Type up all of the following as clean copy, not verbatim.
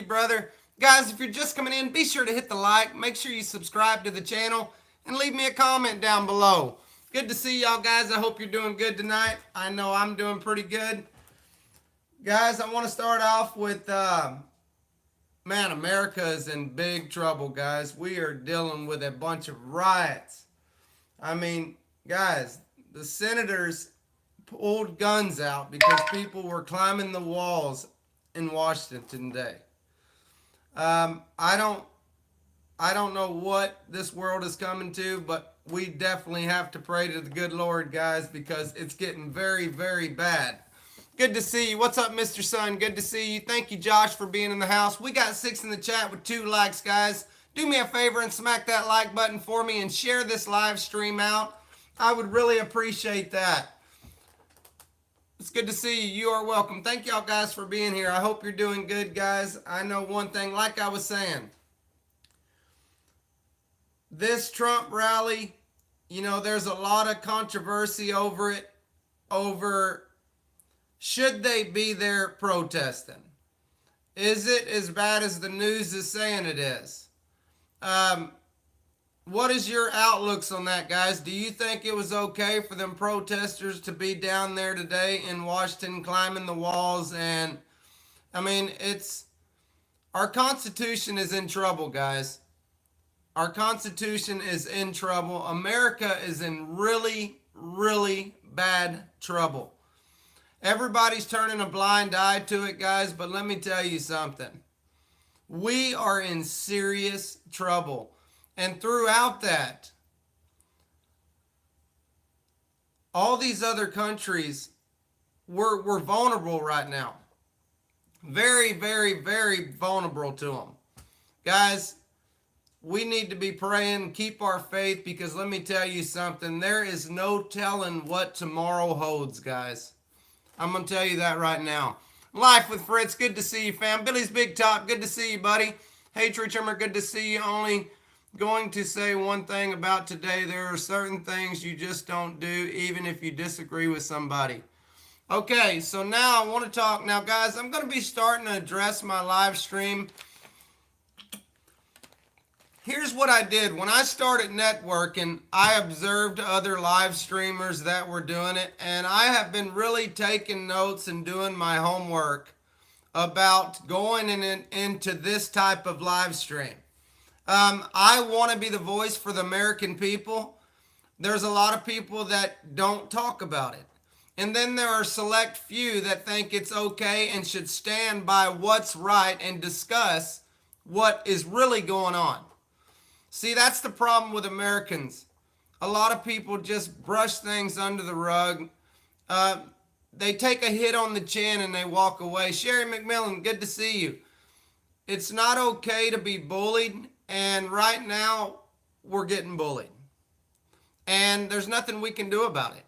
brother. Guys, if you're just coming in, be sure to hit the like. Make sure you subscribe to the channel and leave me a comment down below. Good to see y'all, guys. I hope you're doing good tonight. I know I'm doing pretty good. Guys, I want to start off with, man, America is in big trouble, guys. We are dealing with a bunch of riots. I mean, guys, the senators pulled guns out because people were climbing the walls in Washington today. I don't know what this world is coming to, but we definitely have to pray to the good Lord, guys, because it's getting very, very bad. Good to see you. What's up, Mr. Sun? Good to see you. Thank you, Josh, for being in the house. We got 6 in the chat with 2 likes, guys. Do me a favor and smack that like button for me and share this live stream out. I would really appreciate that. It's good to see you. You are welcome. Thank y'all guys for being here. I hope you're doing good, guys. I know one thing, like I was saying, this Trump rally, you know, there's a lot of controversy over it, over should they be there protesting? Is it as bad as the news is saying it is? What is your outlooks on that, guys? Do you think it was okay for them protesters to be down there today in Washington climbing the walls? And I mean, our Constitution is in trouble, guys. Our Constitution is in trouble. America is in really, really bad trouble. Everybody's turning a blind eye to it, guys, but let me tell you something. We are in serious trouble. And throughout that, all these other countries, we're vulnerable right now. Very, very, very vulnerable to them. Guys, we need to be praying, keep our faith, because let me tell you something. There is no telling what tomorrow holds, guys. I'm going to tell you that right now. Life with Fritz, good to see you, fam. Billy's Big Top, good to see you, buddy. Hey, Tree Trimmer, good to see you. Only going to say one thing about today. There are certain things you just don't do, even if you disagree with somebody. Okay, so now I want to talk. Now, guys, I'm going to be starting to address my live stream. Here's what I did. When I started networking, I observed other live streamers that were doing it, and I have been really taking notes and doing my homework about going into this type of live stream. I want to be the voice for the American people. There's a lot of people that don't talk about it. And then there are select few that think it's okay and should stand by what's right and discuss what is really going on. See, that's the problem with Americans. A lot of people just brush things under the rug. They take a hit on the chin and they walk away. Sherry McMillan, good to see you. It's not okay to be bullied. And right now, we're getting bullied. And there's nothing we can do about it.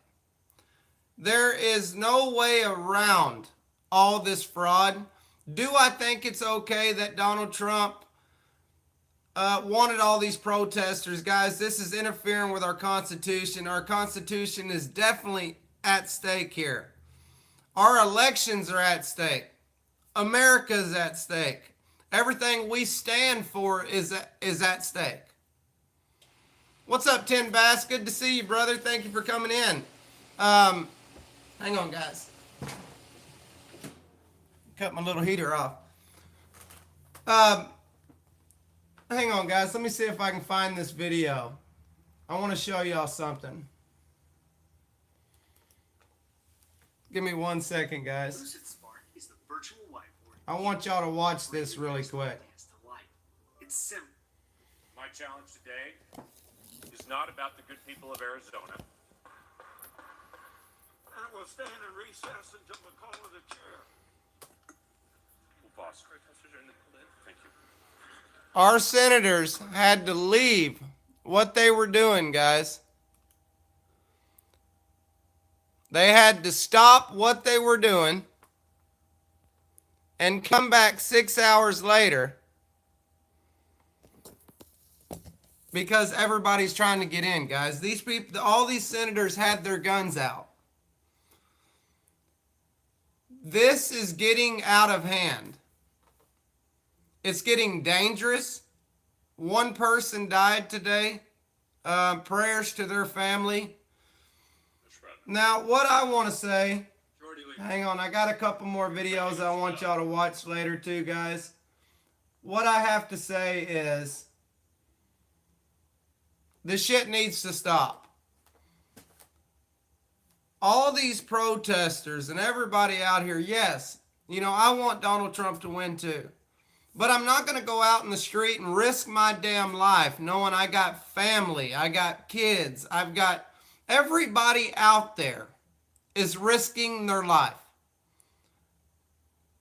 There is no way around all this fraud. Do I think it's okay that Donald Trump wanted all these protesters? Guys, this is interfering with our Constitution. Our Constitution is definitely at stake here. Our elections are at stake. America's at stake. Everything we stand for is at stake. What's up, Tin Bass? Good to see you, brother. Thank you for coming in. Hang on, guys. Cut my little heater off. Hang on, guys. Let me see if I can find this video. I want to show y'all something. Give me 1 second, guys. I want y'all to watch this really quick. It's simple. My challenge today is not about the good people of Arizona. And we'll stand in recess until the call of the chair. We'll pause. Thank you. Our senators had to leave what they were doing, guys. They had to stop what they were doing and come back 6 hours later because everybody's trying to get in, guys. These people, all these senators had their guns out. This is getting out of hand. It's getting dangerous. One person died today. Prayers to their family. Now, what I want to say, hang on, I got a couple more videos I want y'all to watch later too, guys. What I have to say is, this shit needs to stop. All these protesters and everybody out here, yes, you know, I want Donald Trump to win too. But I'm not going to go out in the street and risk my damn life knowing I got family, I got kids, I've got everybody out there is risking their life.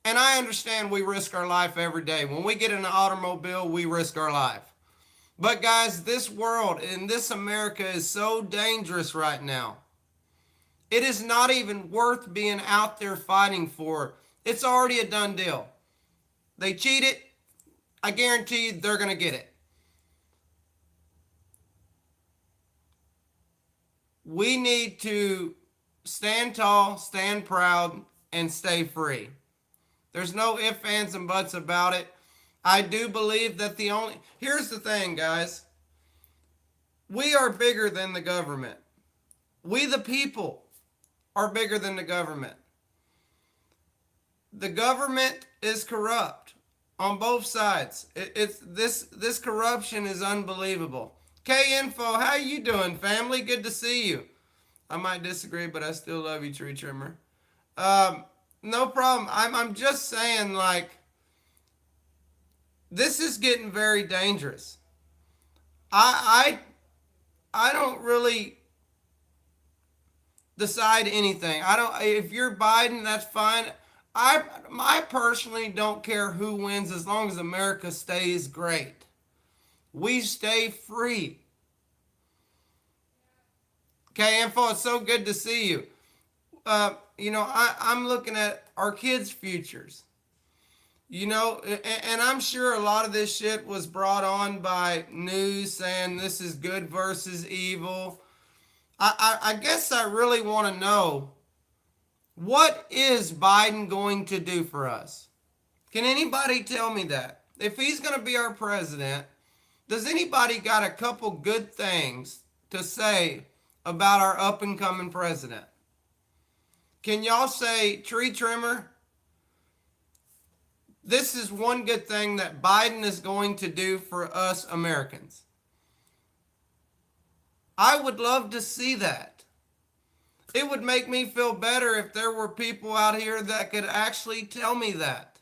And I understand we risk our life every day. When we get in an automobile, we risk our life. But guys, this world and this America is so dangerous right now. It is not even worth being out there fighting for. It's already a done deal. They cheated. I guarantee you they're going to get it. We need to stand tall, stand proud, and stay free. There's no ifs, ands, and buts about it. I do believe that here's the thing, guys. We are bigger than the government. We, the people, are bigger than the government. The government is corrupt on both sides. This corruption is unbelievable. K-Info, how you doing, family? Good to see you. I might disagree, but I still love you, tree trimmer. No problem. I'm just saying, like, this is getting very dangerous. I don't really decide anything. If you're Biden, that's fine. I personally don't care who wins as long as America stays great. We stay free. Okay, Info, it's so good to see you. You know, I'm looking at our kids' futures. You know, and I'm sure a lot of this shit was brought on by news saying this is good versus evil. I guess I really want to know, what is Biden going to do for us? Can anybody tell me that? If he's going to be our president, does anybody got a couple good things to say about our up and coming president? Can y'all say, tree trimmer, this is one good thing that Biden is going to do for us Americans? I would love to see that. It would make me feel better if there were people out here that could actually tell me that.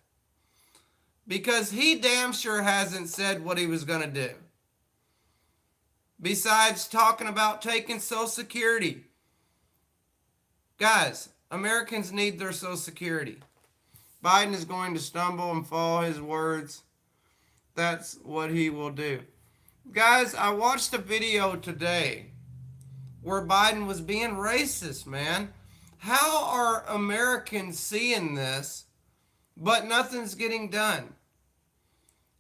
Because he damn sure hasn't said what he was going to do. Besides talking about taking Social Security. Guys, Americans need their Social Security. Biden is going to stumble and fall his words. That's what he will do. Guys, I watched a video today where Biden was being racist, man. How are Americans seeing this, but nothing's getting done?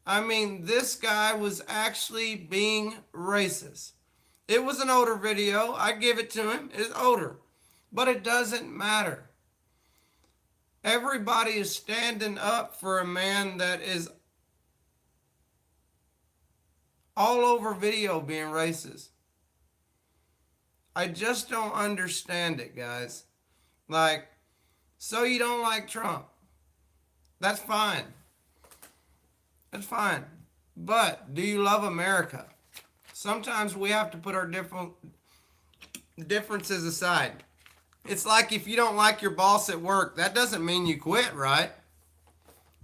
I mean, this guy was actually being racist. It was an older video. I give it to him. It's older. But it doesn't matter. Everybody is standing up for a man that is all over video being racist. I just don't understand it, guys. Like, so you don't like Trump. That's fine. That's fine. But do you love America? Sometimes we have to put our differences aside. It's like if you don't like your boss at work, that doesn't mean you quit, right?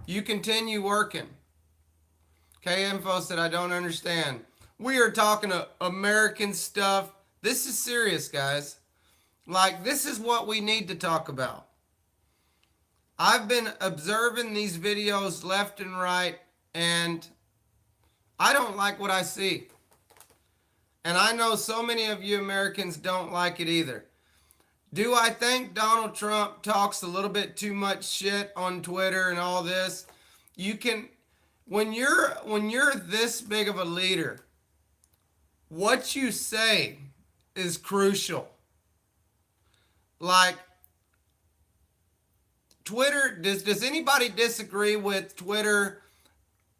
You continue working. K-Info said, I don't understand. We are talking American stuff. This is serious, guys. Like, this is what we need to talk about. I've been observing these videos left and right, and I don't like what I see. And I know so many of you Americans don't like it either. Do I think Donald Trump talks a little bit too much shit on Twitter and all this? You can, when you're this big of a leader, what you say is crucial. Like, Twitter, does anybody disagree with Twitter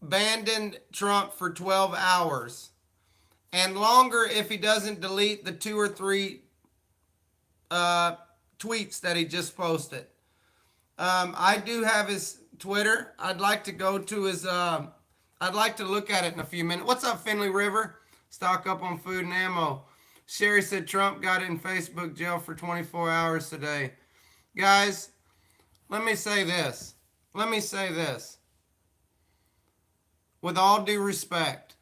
abandoned Trump for 12 hours and longer if he doesn't delete the 2 or 3 tweets that he just posted. I do have his Twitter. I'd like to go to his. I'd like to look at it in a few minutes. What's up, Finley River? Stock up on food and ammo. Sherry said Trump got in Facebook jail for 24 hours today. Guys, let me say this. Let me say this. With all due respect,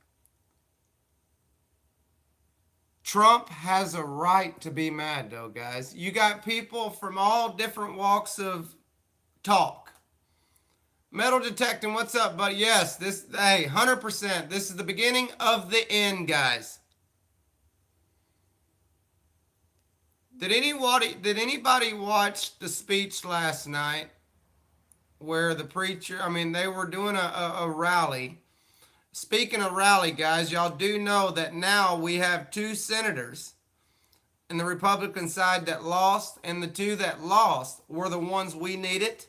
Trump has a right to be mad, though, guys. You got people from all different walks of talk. Metal detecting, what's up, buddy? Yes, hey, 100%. This is the beginning of the end, guys. Did anybody watch the speech last night where the preacher, they were doing a rally. Speaking of rally, guys, y'all do know that now we have 2 senators in the Republican side that lost, and the 2 that lost were the ones we needed.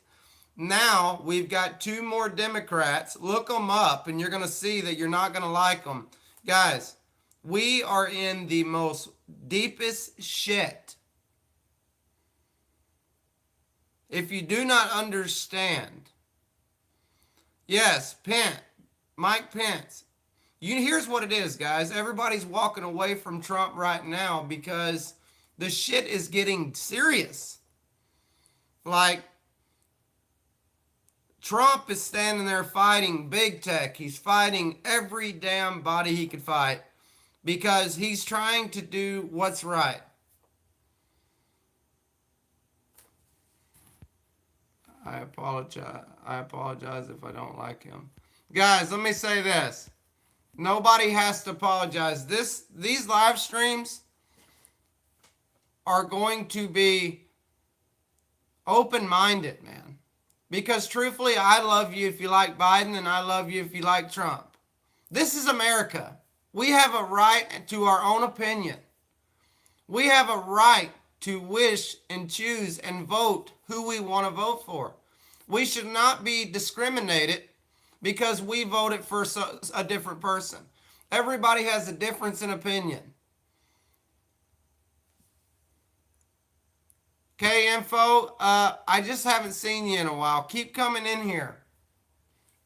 Now we've got 2 more Democrats. Look them up, and you're going to see that you're not going to like them. Guys, we are in the most deepest shit. If you do not understand, yes, Mike Pence, here's what it is, guys. Everybody's walking away from Trump right now because the shit is getting serious. Like, Trump is standing there fighting big tech. He's fighting every damn body he could fight because he's trying to do what's right. I apologize if I don't like him. Guys, let me say this. Nobody has to apologize. These live streams are going to be open-minded, man. Because truthfully, I love you if you like Biden, and I love you if you like Trump. This is America. We have a right to our own opinion. We have a right to wish and choose and vote who we want to vote for. We should not be discriminated because we voted for a different person. Everybody has a difference in opinion. Okay, info. I just haven't seen you in a while. Keep coming in here,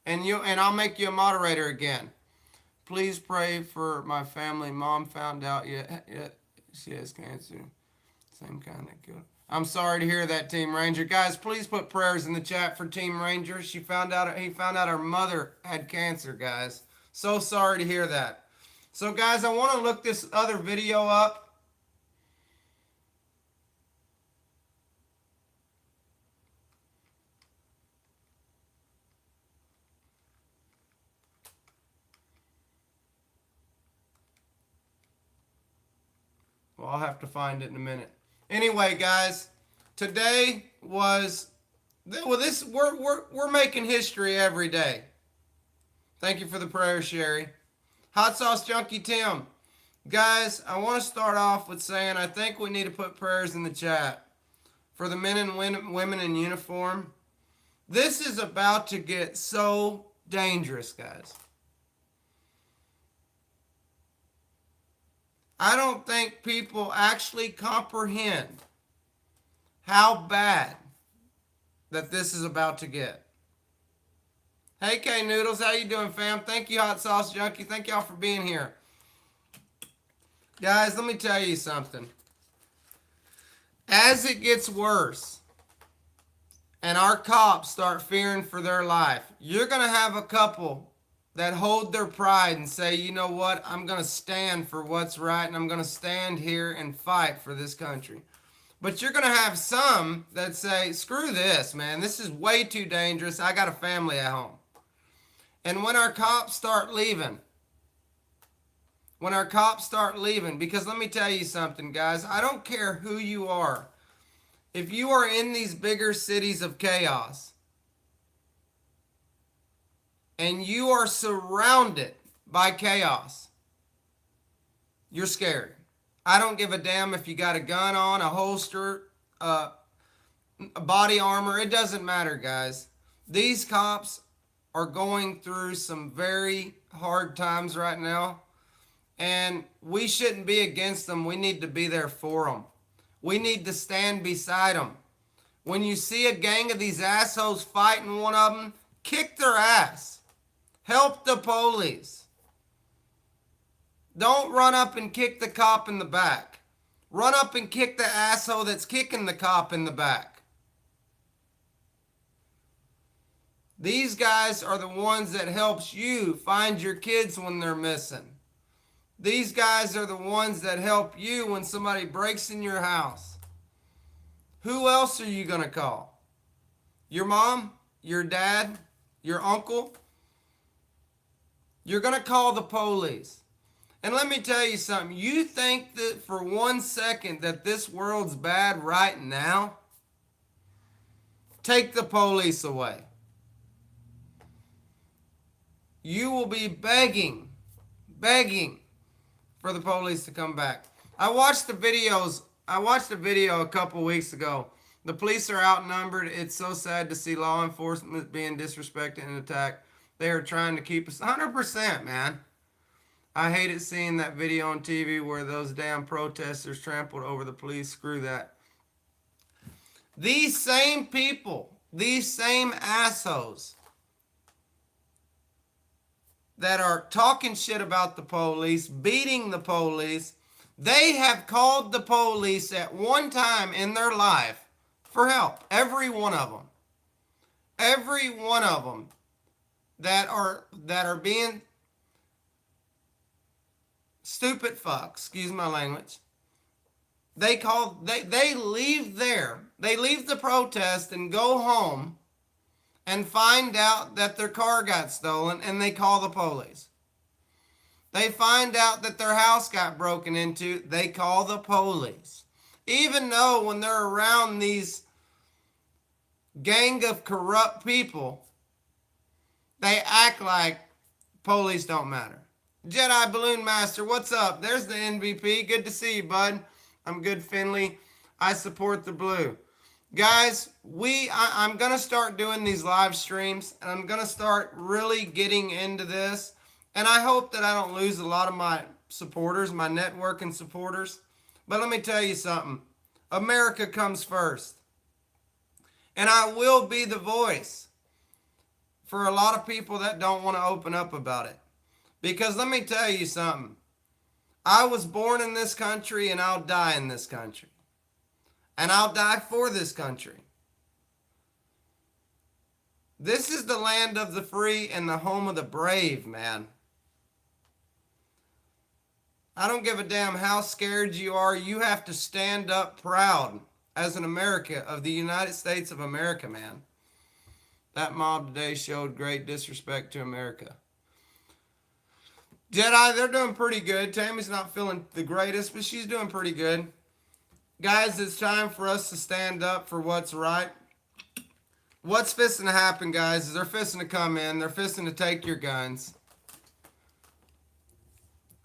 and I'll make you a moderator again. Please pray for my family. Mom found out yet she has cancer, same kind that killed. I'm sorry to hear that, Team Ranger. Guys, please put prayers in the chat for Team Ranger. He found out her mother had cancer, guys. So sorry to hear that. So, guys, I want to look this other video up. Well, I'll have to find it in a minute. Anyway, guys, today was we're making history every day. Thank you for the prayer, Sherry. Hot Sauce Junkie Tim. Guys, I want to start off with saying I think we need to put prayers in the chat for the men and women in uniform. This is about to get so dangerous, guys. I don't think people actually comprehend how bad that this is about to get. Hey, K Noodles, how you doing, fam? Thank you, Hot Sauce Junkie. Thank y'all for being here. Guys, let me tell you something. As it gets worse and our cops start fearing for their life, you're going to have a couple that hold their pride and say, you know what, I'm going to stand for what's right, and I'm going to stand here and fight for this country. But you're going to have some that say, screw this, man. This is way too dangerous. I got a family at home. And when our cops start leaving, because let me tell you something, guys, I don't care who you are. If you are in these bigger cities of chaos, and you are surrounded by chaos, you're scared. I don't give a damn if you got a gun on, a holster, a body armor. It doesn't matter, guys. These cops are going through some very hard times right now. And we shouldn't be against them. We need to be there for them. We need to stand beside them. When you see a gang of these assholes fighting one of them, kick their ass. Help the police. Don't run up and kick the cop in the back. Run up and kick the asshole that's kicking the cop in the back. These guys are the ones that helps you find your kids when they're missing. These guys are the ones that help you when somebody breaks in your house. Who else are you going to call? Your mom? Your dad? Your uncle? You're going to call the police. And let me tell you something. You think that for 1 second that this world's bad right now? Take the police away. You will be begging for the police to come back. I watched a video a couple weeks ago. The police are outnumbered. It's so sad to see law enforcement being disrespected and attacked. They are trying to keep us 100%, man. I hated seeing that video on TV where those damn protesters trampled over the police. Screw that. These same people, these same assholes that are talking shit about the police, beating the police, they have called the police at one time in their life for help. Every one of them. Every one of them that are being stupid fucks, excuse my language. They leave there. They leave the protest and go home and find out that their car got stolen, and they call the police. They find out that their house got broken into, they call the police. Even though when they're around these gang of corrupt people, they act like police don't matter. Jedi Balloon Master, what's up? There's the MVP. Good to see you, bud. I'm good, Finley. I support the blue. Guys, I'm going to start doing these live streams, and I'm going to start really getting into this. And I hope that I don't lose a lot of my supporters, my networking supporters. But let me tell you something. America comes first. And I will be the voice for a lot of people that don't want to open up about it. Because let me tell you something. I was born in this country, and I'll die in this country. And I'll die for this country. This is the land of the free and the home of the brave, man. I don't give a damn how scared you are. You have to stand up proud as an American of the United States of America, man. That mob today showed great disrespect to America. Jedi, they're doing pretty good. Tammy's not feeling the greatest, but she's doing pretty good. Guys, it's time for us to stand up for what's right. What's fisting to happen, guys, is they're fisting to come in. They're fisting to take your guns.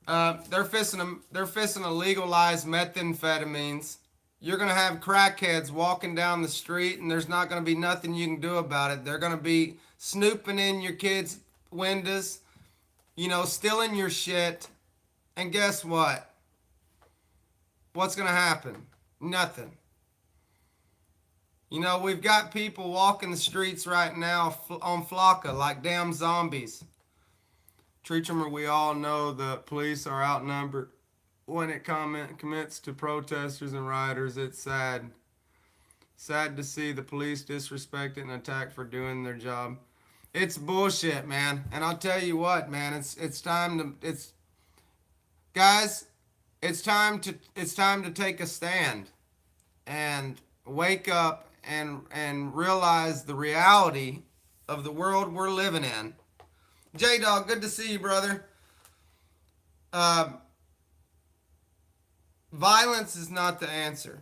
They're fisting to legalize methamphetamines. You're going to have crackheads walking down the street, and there's not going to be nothing you can do about it. They're going to be snooping in your kids' windows, stealing your shit. And guess what? What's going to happen? Nothing. We've got people walking the streets right now on Flocka like damn zombies. Tree Trimmer, we all know the police are outnumbered. When it commits to protesters and rioters, it's sad. Sad to see the police disrespected and attacked for doing their job. It's bullshit, man. And I'll tell you what, man, it's time to take a stand and wake up and realize the reality of the world we're living in. J-Dog, good to see you, brother. Violence is not the answer.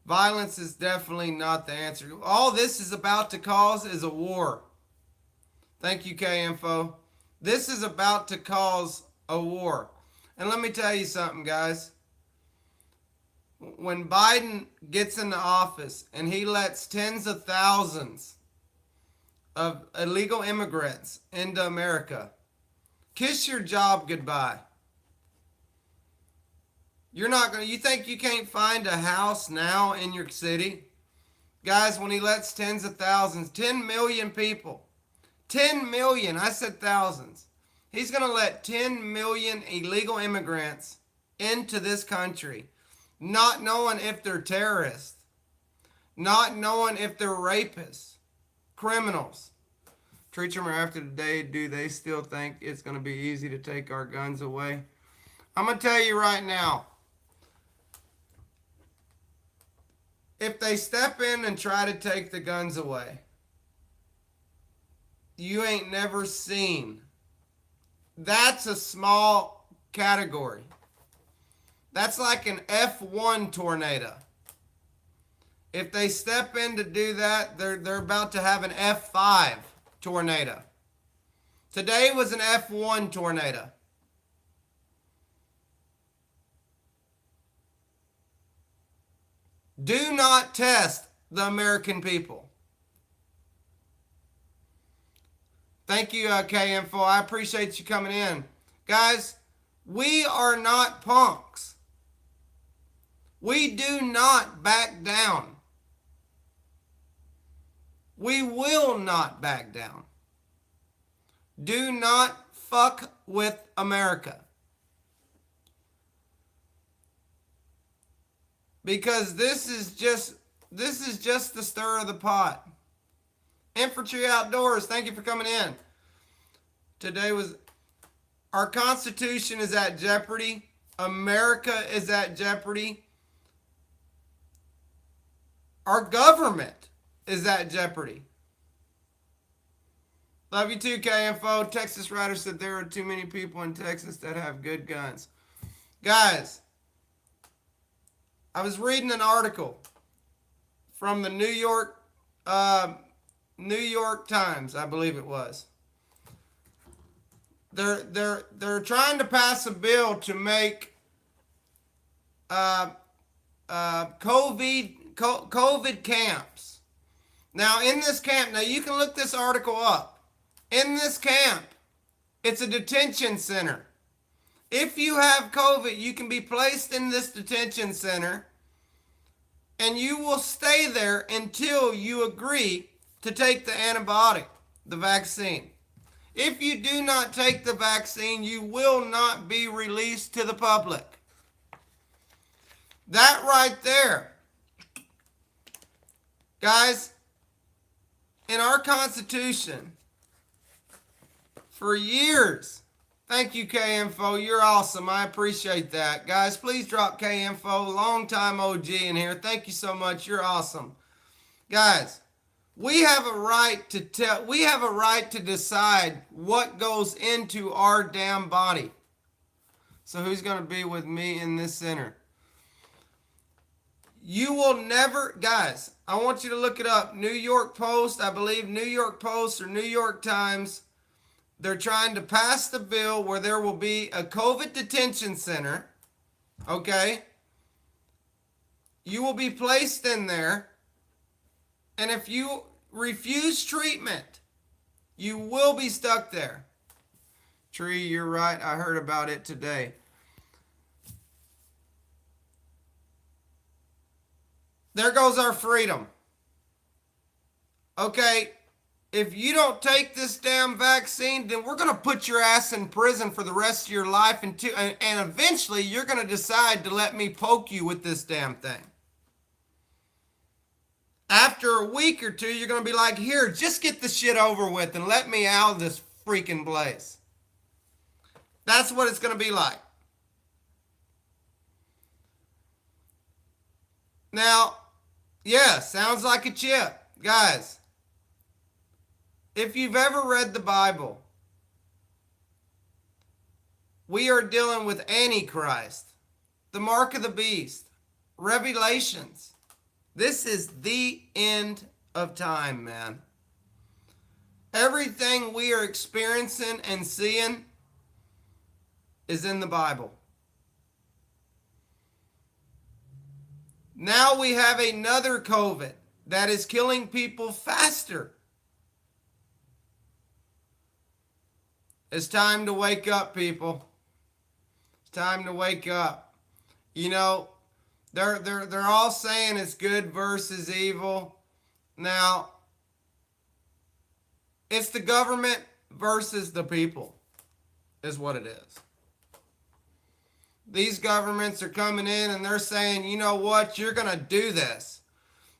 Violence is definitely not the answer. All this is about to cause is a war. Thank you, K-Info. This is about to cause a war. And let me tell you something, guys. When Biden gets into office and he lets tens of thousands of illegal immigrants into America. Kiss your job goodbye. You're not going to, you think you can't find a house now in your city? Guys, when he lets tens of thousands, 10 million people, 10 million, I said thousands. He's going to let 10 million illegal immigrants into this country, not knowing if they're terrorists, not knowing if they're rapists, criminals. Treacher, after today, do they still think it's going to be easy to take our guns away? I'm going to tell you right now, if they step in and try to take the guns away, you ain't never seen. That's a small category. That's like an F1 tornado. If they step in to do that, they're about to have an F5 tornado. Today was an F1 tornado. Do not test the American people. Thank you, K-Info. I appreciate you coming in. Guys, we are not punks. We do not back down. We will not back down. Do not fuck with America. Because this is just the stir of the pot. Infantry Outdoors, thank you for coming in. Today was, our Constitution is at jeopardy. America is at jeopardy. Our government is at jeopardy. Love you too, K-Info. Texas Rider said there are too many people in Texas that have good guns. Guys, I was reading an article from the New York Times, I believe it was. They're trying to pass a bill to make COVID camps. Now in this camp, now you can look this article up. In this camp, it's a detention center. If you have COVID, you can be placed in this detention center and you will stay there until you agree to take the antibiotic, the vaccine. If you do not take the vaccine, you will not be released to the public. That right there. Guys, in our Constitution, for years, thank you, K-Info. You're awesome. I appreciate that. Guys, please drop K-Info. Long-time OG in here. Thank you so much. You're awesome. Guys, we have a right to decide what goes into our damn body. So who's going to be with me in this center? You will never, guys, I want you to look it up. New York Post, I believe New York Post or New York Times. They're trying to pass the bill where there will be a COVID detention center, okay? You will be placed in there, and if you refuse treatment, you will be stuck there. Tree, you're right. I heard about it today. There goes our freedom. Okay? If you don't take this damn vaccine, then we're going to put your ass in prison for the rest of your life, and eventually you're going to decide to let me poke you with this damn thing. After a week or two, you're going to be like, here, just get the shit over with and let me out of this freaking place. That's what it's going to be like. Now, yeah, sounds like a chip. Guys, if you've ever read the Bible, we are dealing with Antichrist, the mark of the beast, Revelations. This is the end of time, man. Everything we are experiencing and seeing is in the Bible. Now we have another COVID that is killing people faster It's time to wake up, people. It's time to wake up. You know, they're all saying it's good versus evil. Now, it's the government versus the people, is what it is. These governments are coming in and they're saying, you know what, you're going to do this.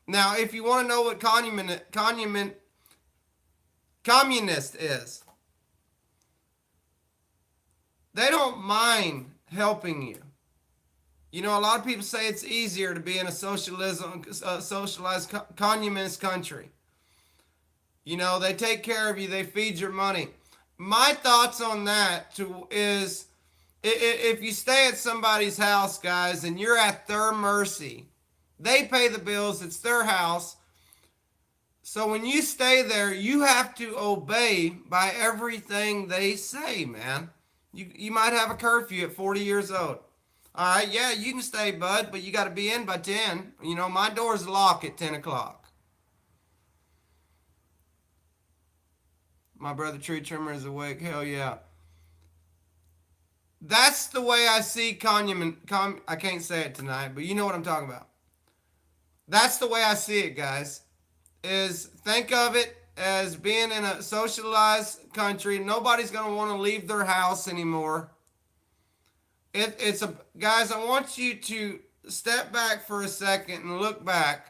Now, if you want to know what communist is, they don't mind helping you. You know, a lot of people say it's easier to be in a socialized communist country. You know, they take care of you, they feed your money. My thoughts on that is if you stay at somebody's house, guys, and you're at their mercy, they pay the bills, it's their house. So when you stay there, you have to obey by everything they say, man. You might have a curfew at 40 years old. All right, yeah, you can stay, bud, but you got to be in by 10. You know, my door's locked at 10 o'clock. My brother Tree Trimmer is awake. Hell yeah. That's the way I see I can't say it tonight, but you know what I'm talking about. That's the way I see it, guys. Is think of it as being in a socialized country. Nobody's going to want to leave their house anymore. Guys, I want you to step back for a second and look back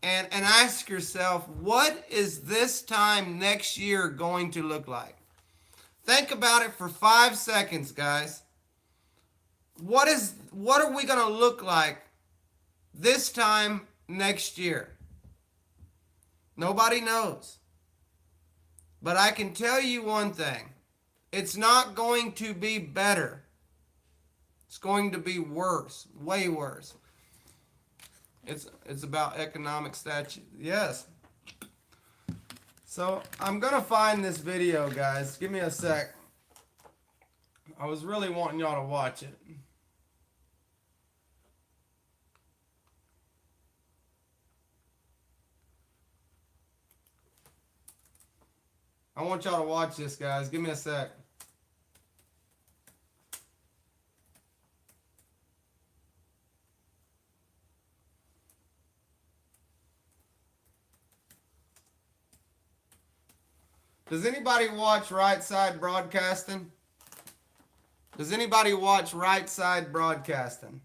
and ask yourself, what is this time next year going to look like? Think about it for 5 seconds, guys. What are we going to look like this time next year? Nobody knows. But I can tell you one thing. It's not going to be better. It's going to be worse, way worse. It's about economic statute. Yes. So I'm going to find this video, guys. Give me a sec. I was really wanting y'all to watch it. I want y'all to watch this, guys. Give me a sec. Does anybody watch Right Side Broadcasting? Does anybody watch Right Side Broadcasting?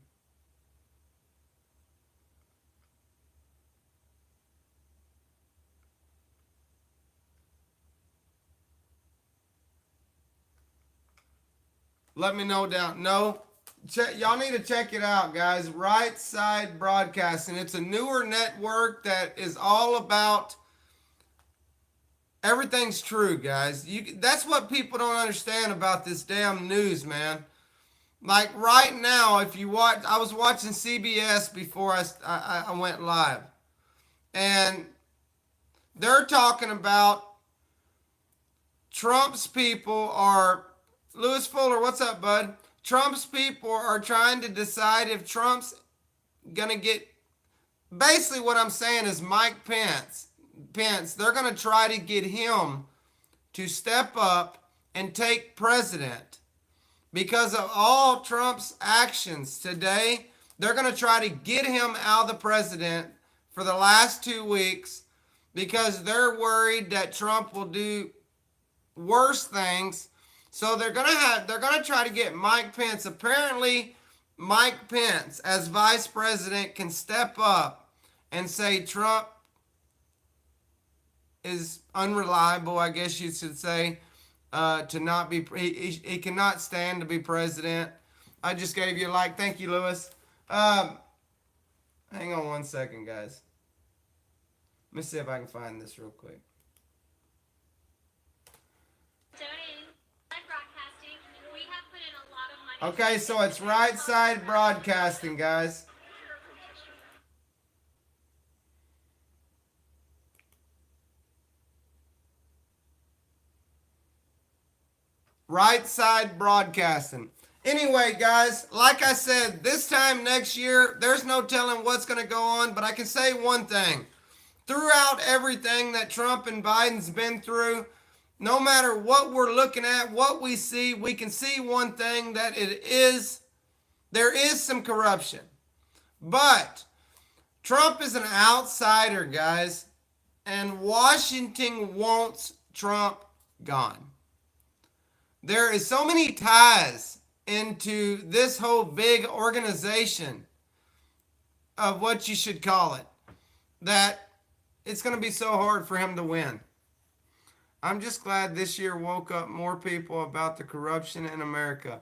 Let me know down. No? Y'all need to check it out, guys. Right Side Broadcasting. It's a newer network that is all about everything's true, guys. That's what people don't understand about this damn news, man. Like right now, if you watch, I was watching CBS before I went live. And they're talking about Trump's people are, Lewis Fuller, what's up, bud? Trump's people are trying to decide if Trump's going to get, basically what I'm saying is Mike Pence, they're going to try to get him to step up and take president. Because of all Trump's actions today, they're going to try to get him out of the president for the last 2 weeks because they're worried that Trump will do worse things. So they're going to try to get Mike Pence. Apparently, Mike Pence as vice president can step up and say Trump is unreliable, I guess you should say, to not be, he cannot stand to be president. I just gave you a like. Thank you, Lewis. Hang on 1 second, guys. Let me see if I can find this real quick. Okay, so it's Right Side Broadcasting, guys. Right Side Broadcasting. Anyway, guys, like I said, this time next year, there's no telling what's going to go on, but I can say one thing. Throughout everything that Trump and Biden's been through, No matter what we're looking at, what we see, we can see one thing, that there is some corruption. But Trump is an outsider, guys, and Washington wants Trump gone. There is so many ties into this whole big organization of what you should call it, that it's going to be so hard for him to win. I'm just glad this year woke up more people about the corruption in America.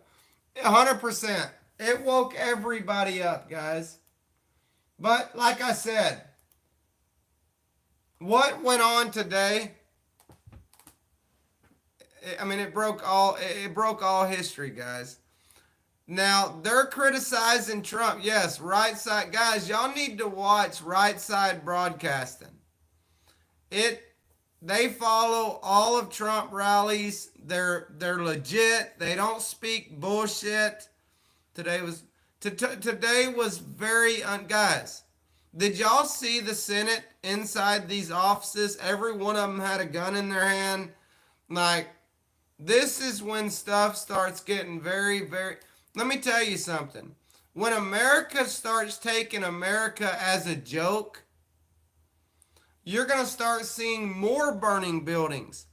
100%. It woke everybody up, guys. But like I said, what went on today, I mean, it broke all history, guys. Now, they're criticizing Trump. Yes, right side. Guys, y'all need to watch Right Side Broadcasting. They follow all of Trump rallies. They're legit. They don't speak bullshit. Today was very guys. Did y'all see the Senate inside these offices? Every one of them had a gun in their hand. Like, this is when stuff starts getting very, very. Let me tell you something. When America starts taking America as a joke, you're going to start seeing more burning buildings,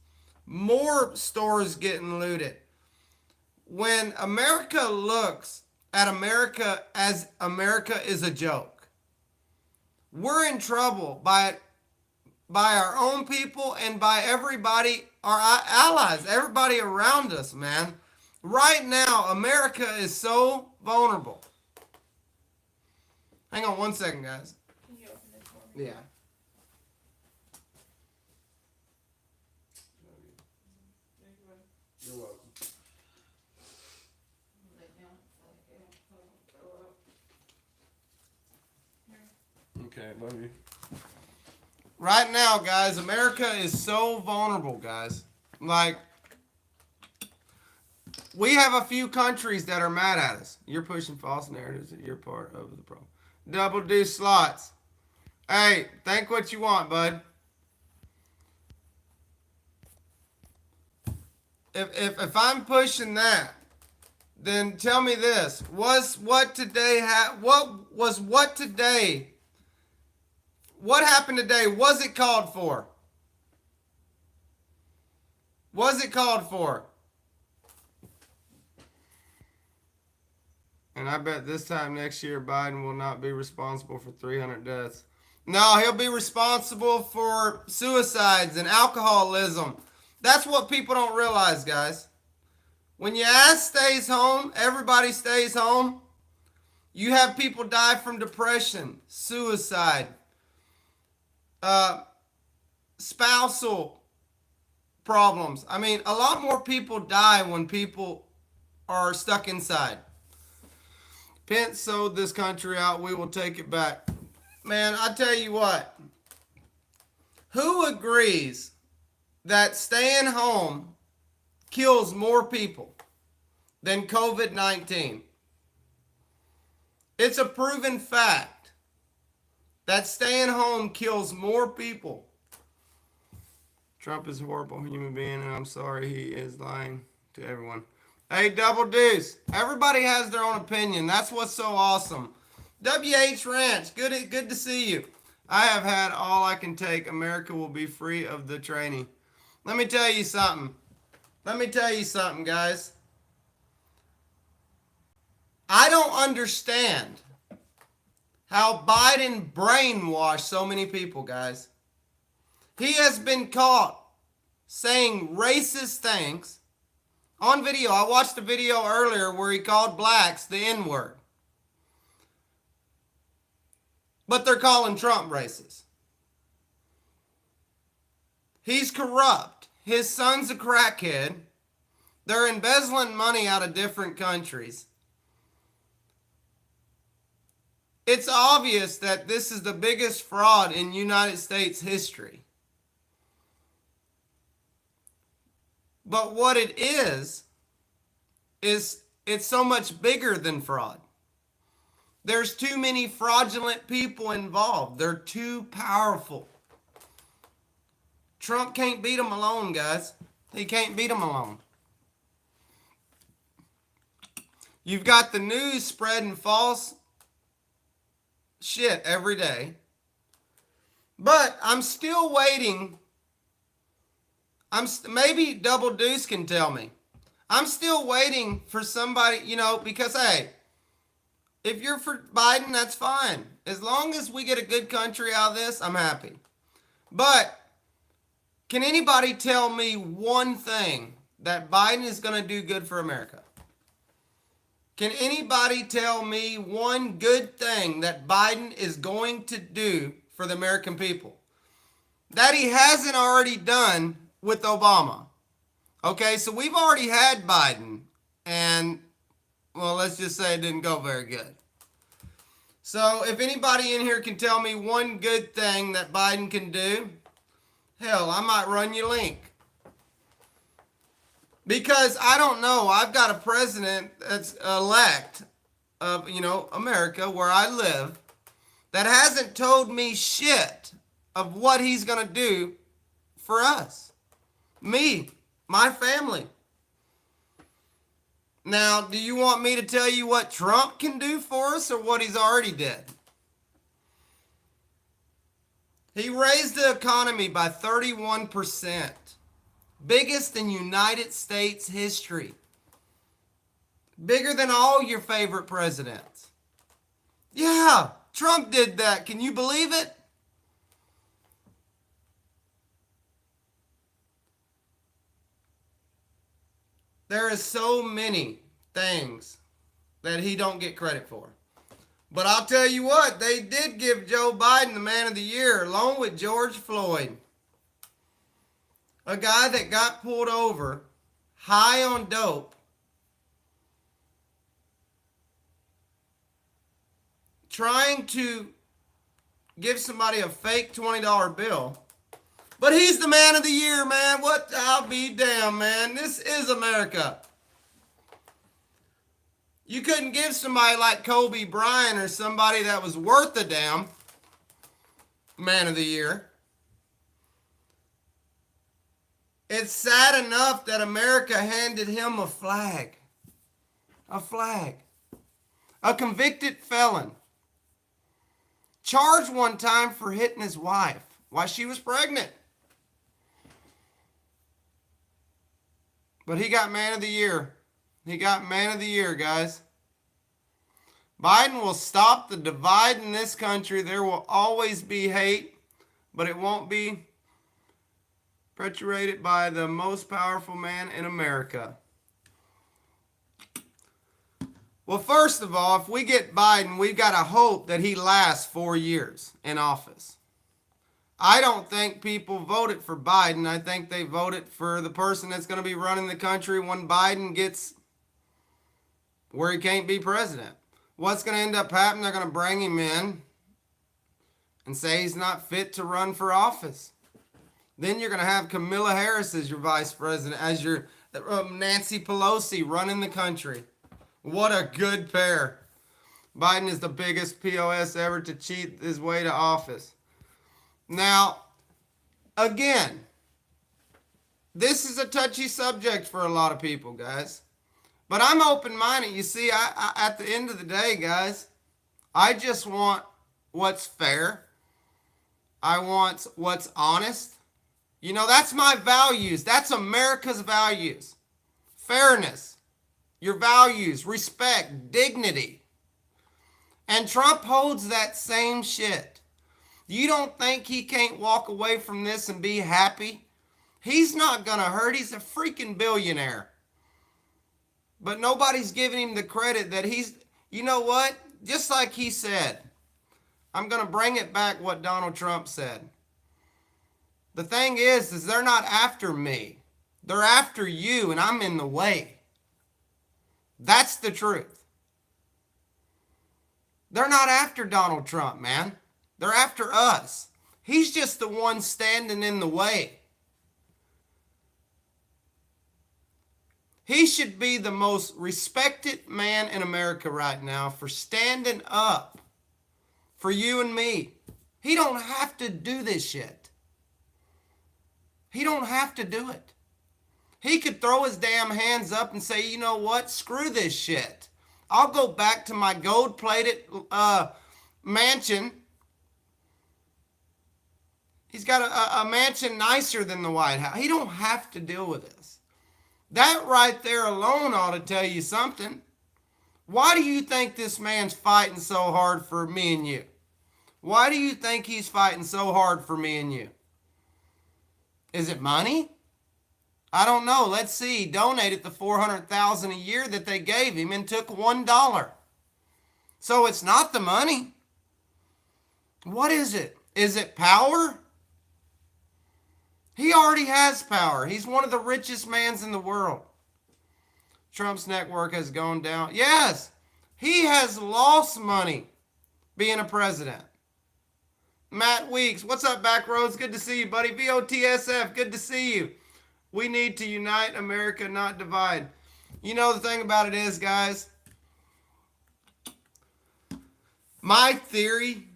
more stores getting looted. When America looks at America as America is a joke, we're in trouble by our own people and by everybody, our allies, everybody around us, man. Right now, America is so vulnerable. Hang on one second, guys. Can you open it for me? Yeah. You're welcome. Okay, love you. Right now, guys, America is so vulnerable, guys. Like, we have a few countries that are mad at us. You're pushing false narratives that you're part of the problem. Double D slots. Hey, think what you want, bud. If I'm pushing that, then tell me this: what happened today? Was it called for? Was it called for? And I bet this time next year Biden will not be responsible for 300 deaths. No, he'll be responsible for suicides and alcoholism. That's what people don't realize, guys. When your ass stays home, everybody stays home. You have people die from depression, suicide, spousal problems. I mean, a lot more people die when people are stuck inside. Pence sold this country out. We will take it back. Man, I tell you what. Who agrees that staying home kills more people than COVID-19? It's a proven fact that staying home kills more people. Trump is a horrible human being, and I'm sorry he is lying to everyone. Hey, Double Deuce. Everybody has their own opinion. That's what's so awesome. WH Ranch, good to see you. I have had all I can take. America will be free of the training. Let me tell you something. Guys. I don't understand how Biden brainwashed so many people, guys. He has been caught saying racist things on video. I watched a video earlier where he called blacks the N-word. But they're calling Trump racist. He's corrupt. His son's a crackhead. They're embezzling money out of different countries. It's obvious that this is the biggest fraud in United States history. But what it is it's so much bigger than fraud. There's too many fraudulent people involved. They're too powerful. Trump can't beat them alone, guys. He can't beat them alone. You've got the news spreading false shit every day. But I'm still waiting. Maybe Double Deuce can tell me. I'm still waiting for somebody, because, hey, if you're for Biden, that's fine. As long as we get a good country out of this, I'm happy. But can anybody tell me one thing that Biden is going to do good for America? Can anybody tell me one good thing that Biden is going to do for the American people that he hasn't already done with Obama? Okay, so we've already had Biden, and, well, let's just say it didn't go very good. So if anybody in here can tell me one good thing that Biden can do, hell, I might run you a link. Because I don't know, I've got a president that's elect of, America, where I live, that hasn't told me shit of what he's going to do for us. Me, my family. Now, do you want me to tell you what Trump can do for us or what he's already did? He raised the economy by 31%. Biggest in United States history. Bigger than all your favorite presidents. Yeah, Trump did that. Can you believe it? There is so many things that he don't get credit for. But I'll tell you what, they did give Joe Biden the Man of the Year along with George Floyd. A guy that got pulled over high on dope, trying to give somebody a fake $20 bill. But he's the Man of the Year, man. What? I'll be damned, man. This is America. You couldn't give somebody like Kobe Bryant or somebody that was worth a damn Man of the Year. It's sad enough that America handed him a flag. A flag. A convicted felon. Charged one time for hitting his wife while she was pregnant. But he got Man of the Year. He got Man of the Year, guys. Biden will stop the divide in this country. There will always be hate, but it won't be perpetuated by the most powerful man in America. Well, first of all, if we get Biden, we've got to hope that he lasts 4 years in office. I don't think people voted for Biden. I think they voted for the person that's going to be running the country when Biden gets where he can't be president. What's going to end up happening? They're going to bring him in and say he's not fit to run for office. Then you're going to have Kamala Harris as your vice president, as your Nancy Pelosi running the country. What a good pair. Biden is the biggest POS ever to cheat his way to office. Now, again, this is a touchy subject for a lot of people, guys. But I'm open-minded. You see, I at the end of the day, guys, I just want what's fair. I want what's honest. That's my values. That's America's values. Fairness, your values, respect, dignity. And Trump holds that same shit. You don't think he can't walk away from this and be happy? He's not going to hurt. He's a freaking billionaire. But nobody's giving him the credit that he's, you know what? Just like he said, I'm going to bring it back what Donald Trump said. The thing is they're not after me. They're after you, and I'm in the way. That's the truth. They're not after Donald Trump, man. They're after us. He's just the one standing in the way. He should be the most respected man in America right now for standing up for you and me. He don't have to do this shit. He don't have to do it. He could throw his damn hands up and say, you know what? Screw this shit. I'll go back to my gold-plated mansion. He's got a mansion nicer than the White House. He don't have to deal with this. That right there alone ought to tell you something. Why do you think this man's fighting so hard for me and you? Why do you think he's fighting so hard for me and you? Is it money? I don't know. Let's see. He donated the $400,000 a year that they gave him and took $1. So it's not the money. What is it? Is it power? He already has power. He's one of the richest mans in the world. Trump's network has gone down. Yes, he has lost money being a president. Matt Weeks, what's up, Backroads? Good to see you, buddy. VOTSF, good to see you. We need to unite America, not divide. You know, the thing about it is, guys, my theory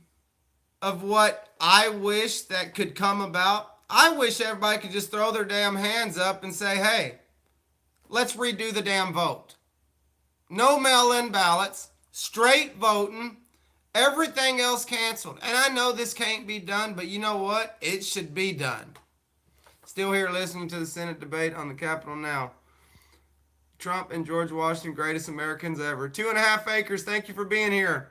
of what I wish that could come about, I wish everybody could just throw their damn hands up and say, hey, let's redo the damn vote. No mail-in ballots, straight voting, everything else canceled. And I know this can't be done, but you know what? It should be done. Still here listening to the Senate debate on the Capitol now. Trump and George Washington, greatest Americans ever. 2.5 acres, thank you for being here.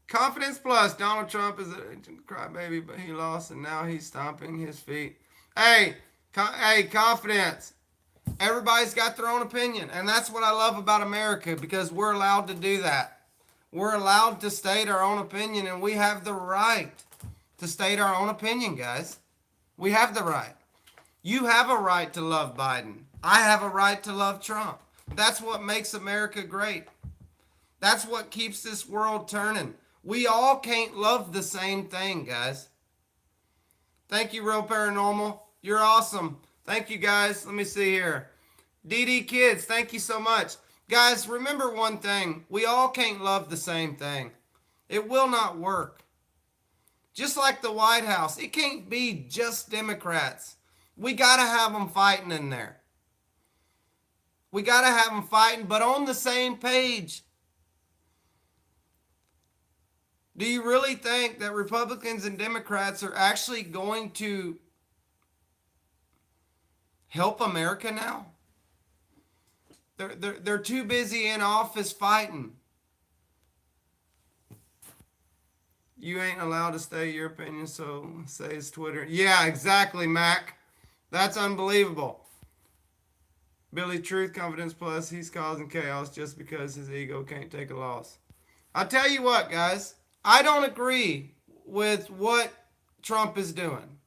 Confidence Plus, Donald Trump is a crybaby, but he lost and now he's stomping his feet. Hey, confidence. Everybody's got their own opinion, and that's what I love about America, because we're allowed to do that. We're allowed to state our own opinion, and we have the right to state our own opinion, guys. We have the right. You have a right to love Biden. I have a right to love Trump. That's what makes America great. That's what keeps this world turning. We all can't love the same thing, guys. Thank you, Real Paranormal. You're awesome. Thank you, guys. Let me see here. DD Kids, thank you so much. Guys, remember one thing. We all can't love the same thing. It will not work. Just like the White House, it can't be just Democrats. We got to have them fighting in there. We got to have them fighting, but on the same page. Do you really think that Republicans and Democrats are actually going to help America now? They're too busy in office fighting. You ain't allowed to say your opinion, so says Twitter. Yeah, exactly, Mac. That's unbelievable. Billy Truth, Confidence Plus, he's causing chaos just because his ego can't take a loss. I'll tell you what, guys. I don't agree with what Trump is doing.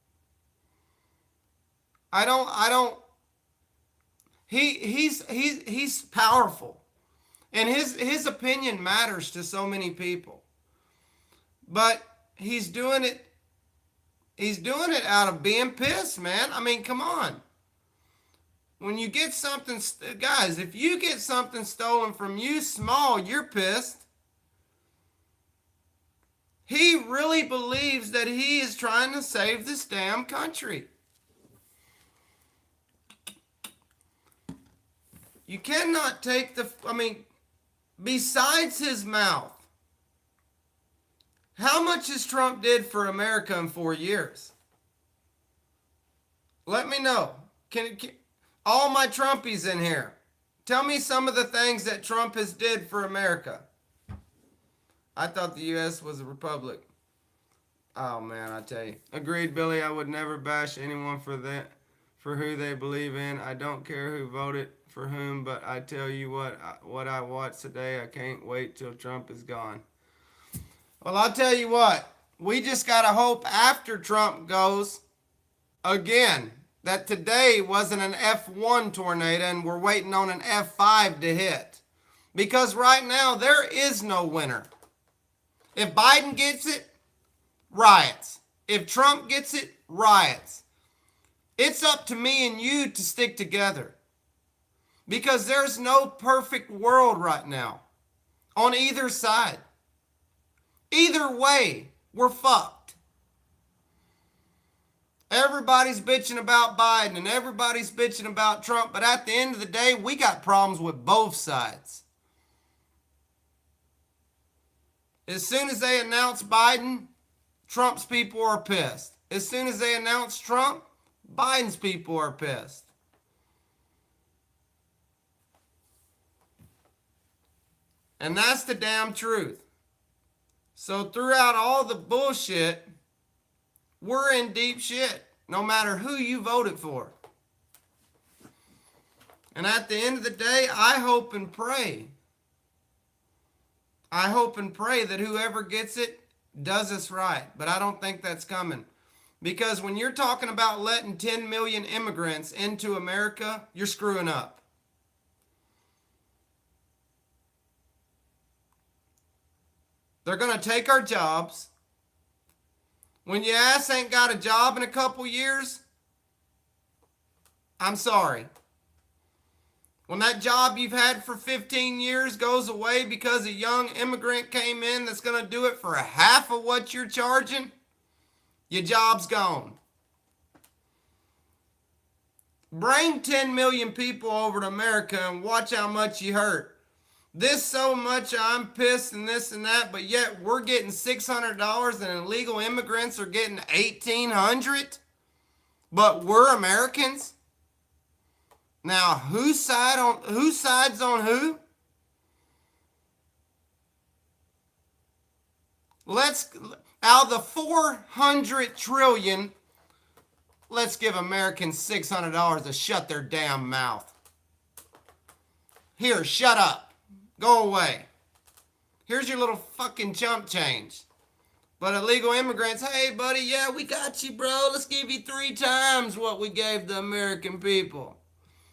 I don't. He's powerful, and his opinion matters to so many people. But he's doing it. He's doing it out of being pissed, man. I mean, come on. When you get something, guys, if you get something stolen from you small, you're pissed. He really believes that he is trying to save this damn country. You cannot take besides his mouth, how much has Trump did for America in 4 years? Let me know. Can all my Trumpies in here, tell me some of the things that Trump has did for America. I thought the U.S. was a republic. Oh, man, I tell you. Agreed, Billy. I would never bash anyone for who they believe in. I don't care who voted for whom, but I tell you what I watched today, I can't wait till Trump is gone. Well, I'll tell you what. We just got to hope after Trump goes, again, that today wasn't an F1 tornado and we're waiting on an F5 to hit. Because right now, there is no winner. If Biden gets it, riots. If Trump gets it, riots. It's up to me and you to stick together. Because there's no perfect world right now on either side. Either way, we're fucked. Everybody's bitching about Biden and everybody's bitching about Trump, but at the end of the day, we got problems with both sides. As soon as they announce Biden, Trump's people are pissed. As soon as they announce Trump, Biden's people are pissed. And that's the damn truth. So throughout all the bullshit, we're in deep shit, no matter who you voted for. And at the end of the day, I hope and pray. I hope and pray that whoever gets it does us right. But I don't think that's coming. Because when you're talking about letting 10 million immigrants into America, you're screwing up. They're going to take our jobs. When your ass ain't got a job in a couple years, I'm sorry. When that job you've had for 15 years goes away because a young immigrant came in that's going to do it for a half of what you're charging, your job's gone. Bring 10 million people over to America and watch how much you hurt. This so much I'm pissed and this and that, but yet we're getting $600 and illegal immigrants are getting $1,800, but we're Americans. Now, whose side's on who? Out of the 400 trillion, let's give Americans $600 to shut their damn mouth. Here, shut up. Go away. Here's your little fucking chump change. But illegal immigrants, hey buddy, yeah, we got you, bro. Let's give you 3 times what we gave the American people.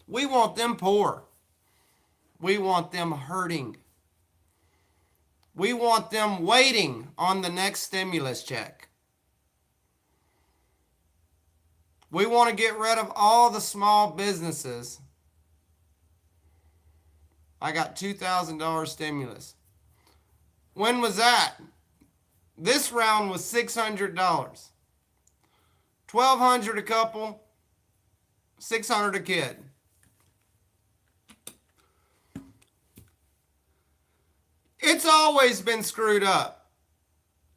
We want them poor. We want them hurting. We want them waiting on the next stimulus check. We want to get rid of all the small businesses. I got $2,000 stimulus. When was that? This round was $600. $1,200 a couple, $600 a kid. It's always been screwed up.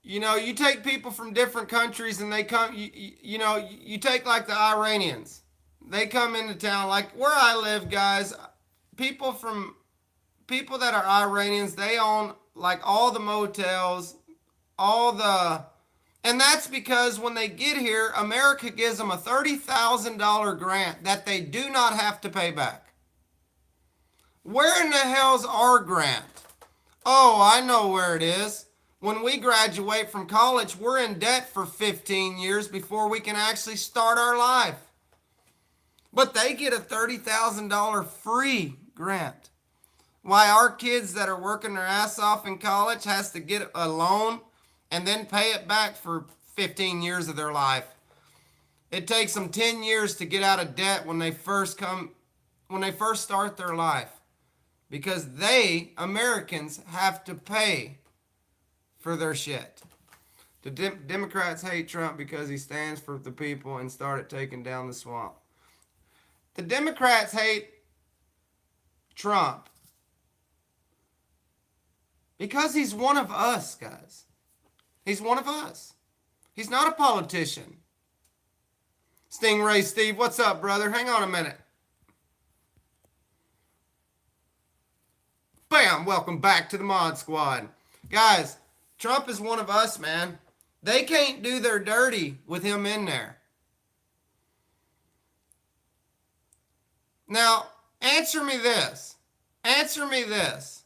You know, you take people from different countries and they come, you take like the Iranians. They come into town, like where I live, guys, people that are Iranians, they own like all the motels, and that's because when they get here, America gives them a $30,000 grant that they do not have to pay back. Where in the hell's our grant? Oh, I know where it is. When we graduate from college, we're in debt for 15 years before we can actually start our life. But they get a $30,000 free grant. Why our kids that are working their ass off in college has to get a loan and then pay it back for 15 years of their life. It takes them 10 years to get out of debt when they first start their life. Because they, Americans, have to pay for their shit. The Democrats hate Trump because he stands for the people and started taking down the swamp. The Democrats hate Trump because he's one of us, guys. He's one of us. He's not a politician. Stingray Steve, what's up, brother? Hang on a minute. Bam! Welcome back to the Mod Squad. Guys, Trump is one of us, man. They can't do their dirty with him in there. Now, answer me this. Answer me this.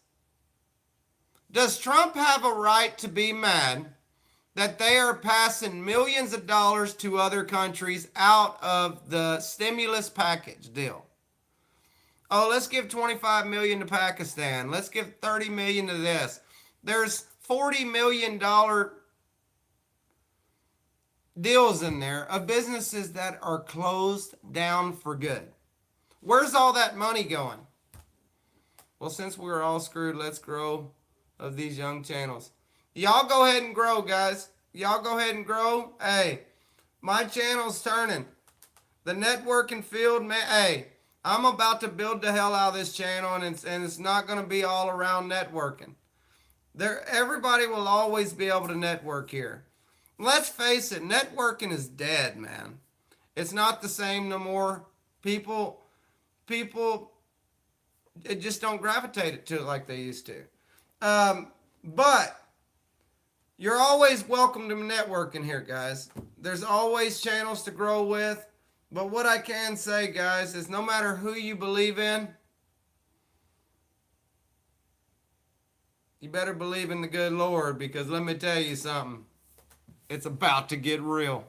Does Trump have a right to be mad that they are passing millions of dollars to other countries out of the stimulus package deal? Oh, let's give $25 million to Pakistan. Let's give $30 million to this. There's $40 million deals in there of businesses that are closed down for good. Where's all that money going? Well, since we're all screwed, let's grow of these young channels. Y'all go ahead and grow, guys. Y'all go ahead and grow. Hey, My channel's turning. The networking field, man. Hey, I'm about to build the hell out of this channel, and it's not going to be all around networking. Everybody will always be able to network here. Let's face it, networking is dead, man. It's not the same no more. People, it just don't gravitate to it like they used to. But you're always welcome to networking here, guys. There's always channels to grow with. But what I can say, guys, is no matter who you believe in, you better believe in the good Lord, because let me tell you something. It's about to get real.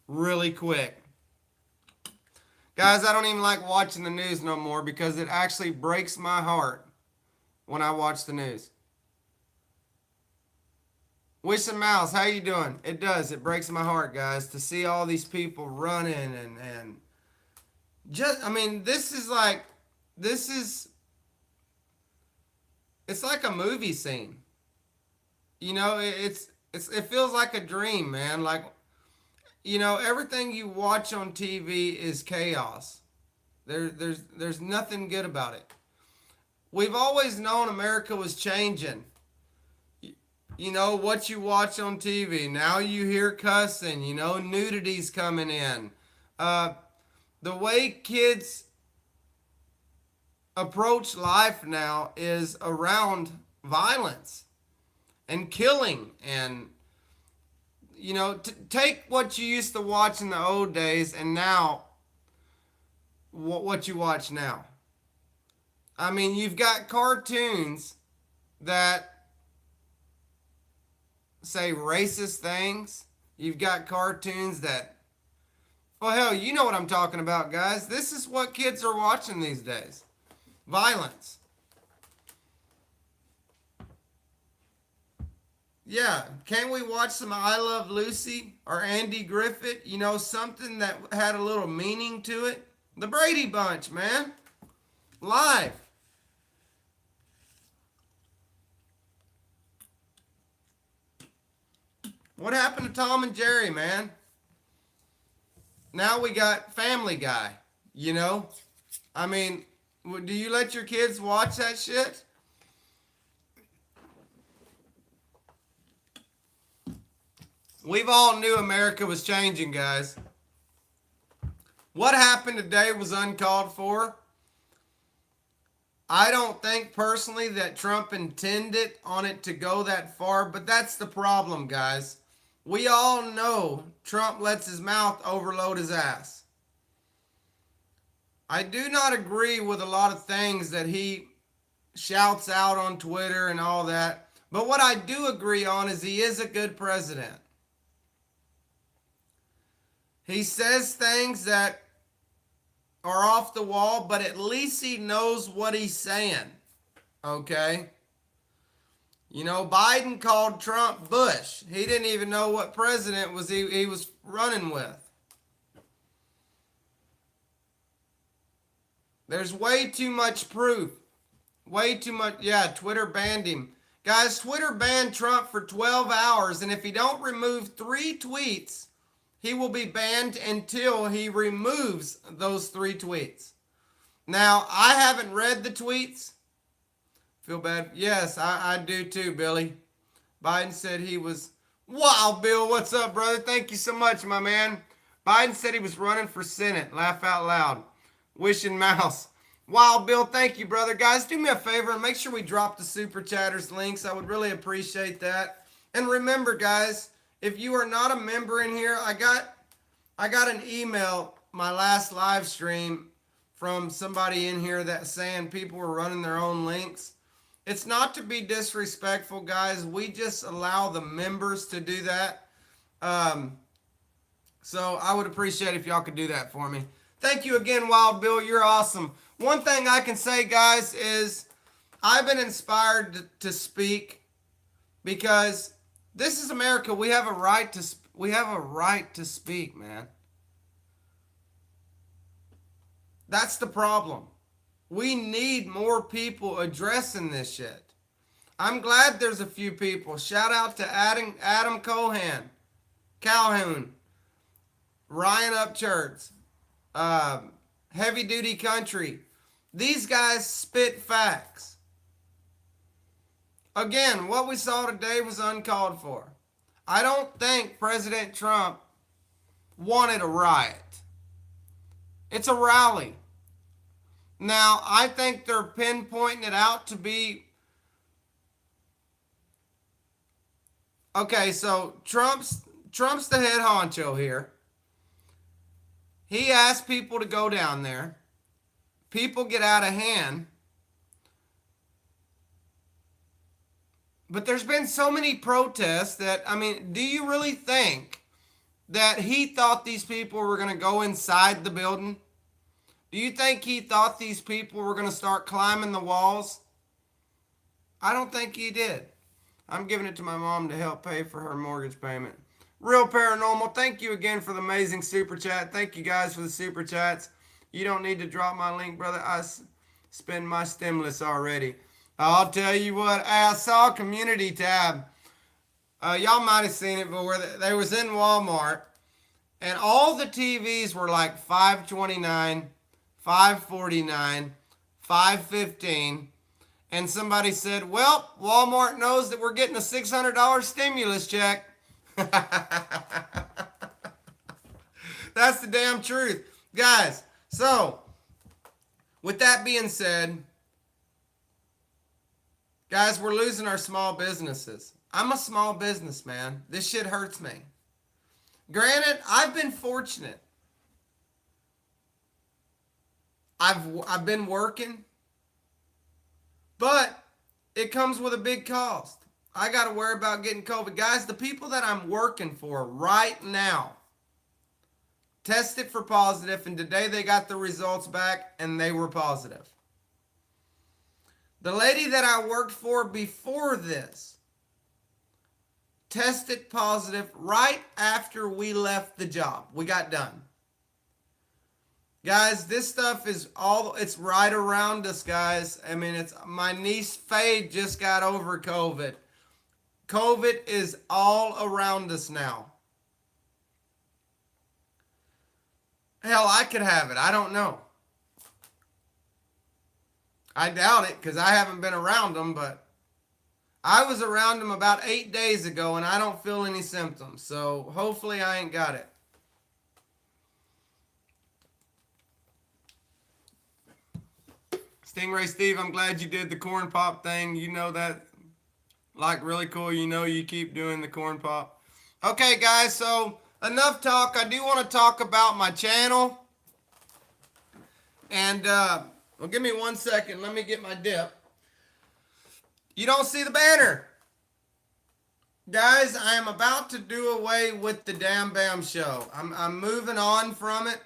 Really quick. Guys, I don't even like watching the news no more because it actually breaks my heart when I watch the news. Wish and Mouse, how you doing? It does. It breaks my heart, guys, to see all these people running and just, I mean, it's like a movie scene. You know, it feels like a dream, man. Like, you know, everything you watch on TV is chaos. There's nothing good about it. We've always known America was changing. You know, what you watch on TV. Now you hear cussing, you know, nudity's coming in. The way kids approach life now is around violence and killing. And, you know, take what you used to watch in the old days and now what you watch now. I mean, you've got cartoons that say racist things. You've got cartoons that, well, hell, you know what I'm talking about, guys. This is what kids are watching these days. Violence. Yeah, can't we watch some I Love Lucy or Andy Griffith? You know, something that had a little meaning to it. The Brady Bunch, man. Live. What happened to Tom and Jerry, man? Now we got Family Guy, you know? I mean, do you let your kids watch that shit? We've all knew America was changing, guys. What happened today was uncalled for. I don't think personally that Trump intended on it to go that far, but that's the problem, guys. We all know Trump lets his mouth overload his ass. I do not agree with a lot of things that he shouts out on Twitter and all that, but what I do agree on is he is a good president. He says things that are off the wall, but at least he knows what he's saying. Okay? You know, Biden called Trump Bush. He didn't even know what president was he was running with. There's way too much proof. Way too much. Yeah, Twitter banned him. Guys, Twitter banned Trump for 12 hours, and if he don't remove 3 tweets, he will be banned until he removes those 3 tweets. Now, I haven't read the tweets. Feel bad? Yes, I do too, Billy. Biden said he was... Wow, Bill, what's up, brother? Thank you so much, my man. Biden said he was running for Senate. Laugh out loud. Wishing Mouse. Wow, Bill, thank you, brother. Guys, do me a favor and make sure we drop the Super Chatters links. I would really appreciate that. And remember, guys, if you are not a member in here, I got an email, my last live stream, from somebody in here that's saying people were running their own links. It's not to be disrespectful, guys. We just allow the members to do that. So I would appreciate if y'all could do that for me. Thank you again, Wild Bill. You're awesome. One thing I can say, guys, is I've been inspired to speak because this is America. We have a right to speak, man. That's the problem. We need more people addressing this shit. I'm glad there's a few people. Shout out to Adam Calhoun. Ryan Upchurch, Heavy Duty Country. These guys spit facts. Again, what we saw today was uncalled for. I don't think President Trump wanted a riot. It's a rally. Now, I think they're pinpointing it out to be... Okay, so Trump's the head honcho here. He asked people to go down there. People get out of hand. But there's been so many protests that, I mean, do you really think that he thought these people were going to go inside the building? Do you think he thought these people were going to start climbing the walls? I don't think he did. I'm giving it to my mom to help pay for her mortgage payment. Real Paranormal, thank you again for the amazing super chat. Thank you guys for the super chats. You don't need to drop my link, brother. I spend my stimulus already. I'll tell you what, I saw a community tab. Y'all might have seen it, but where they was in Walmart, and all the TVs were like $529, $549, $515, and somebody said, well, Walmart knows that we're getting a $600 stimulus check. That's the damn truth. Guys, so, with that being said, guys, we're losing our small businesses. I'm a small businessman. This shit hurts me. Granted, I've been fortunate. I've been working, but it comes with a big cost. I got to worry about getting COVID. Guys, the people that I'm working for right now tested for positive, and today they got the results back, and they were positive. The lady that I worked for before this tested positive right after we left the job. We got done. Guys, this stuff it's right around us, guys. I mean, my niece Faye just got over COVID. COVID is all around us now. Hell, I could have it. I don't know. I doubt it because I haven't been around them, but I was around them about 8 days ago and I don't feel any symptoms. So hopefully I ain't got it. Stingray Steve, I'm glad you did the corn pop thing. You know that, like, really cool. You know you keep doing the corn pop. Okay, guys, so enough talk. I do want to talk about my channel. And, well, give me 1 second. Let me get my dip. You don't see the banner. Guys, I am about to do away with the Damn Bam Show. I'm moving on from it.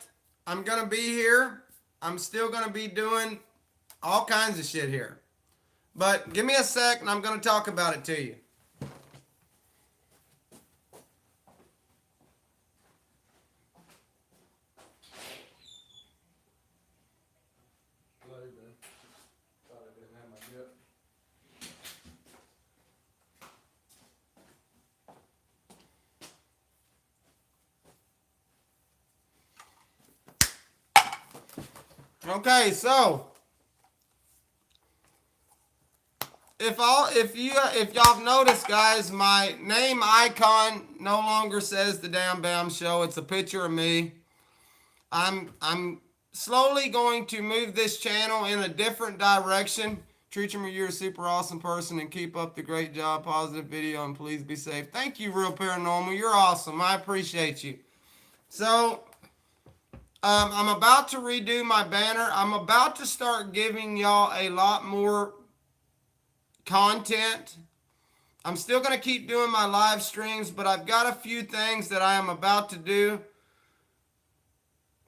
I'm going to be here. I'm still going to be doing all kinds of shit here. But give me a sec and I'm going to talk about it to you. Okay, so if y'all have noticed, guys, my name icon no longer says the Damn Bam Show. It's a picture of me. I'm slowly going to move this channel in a different direction. Treacher, you're a super awesome person and keep up the great job. Positive video and please be safe. Thank you, Real Paranormal. You're awesome. I appreciate you. So I'm about to redo my banner. I'm about to start giving y'all a lot more content. I'm still going to keep doing my live streams, but I've got a few things that I am about to do.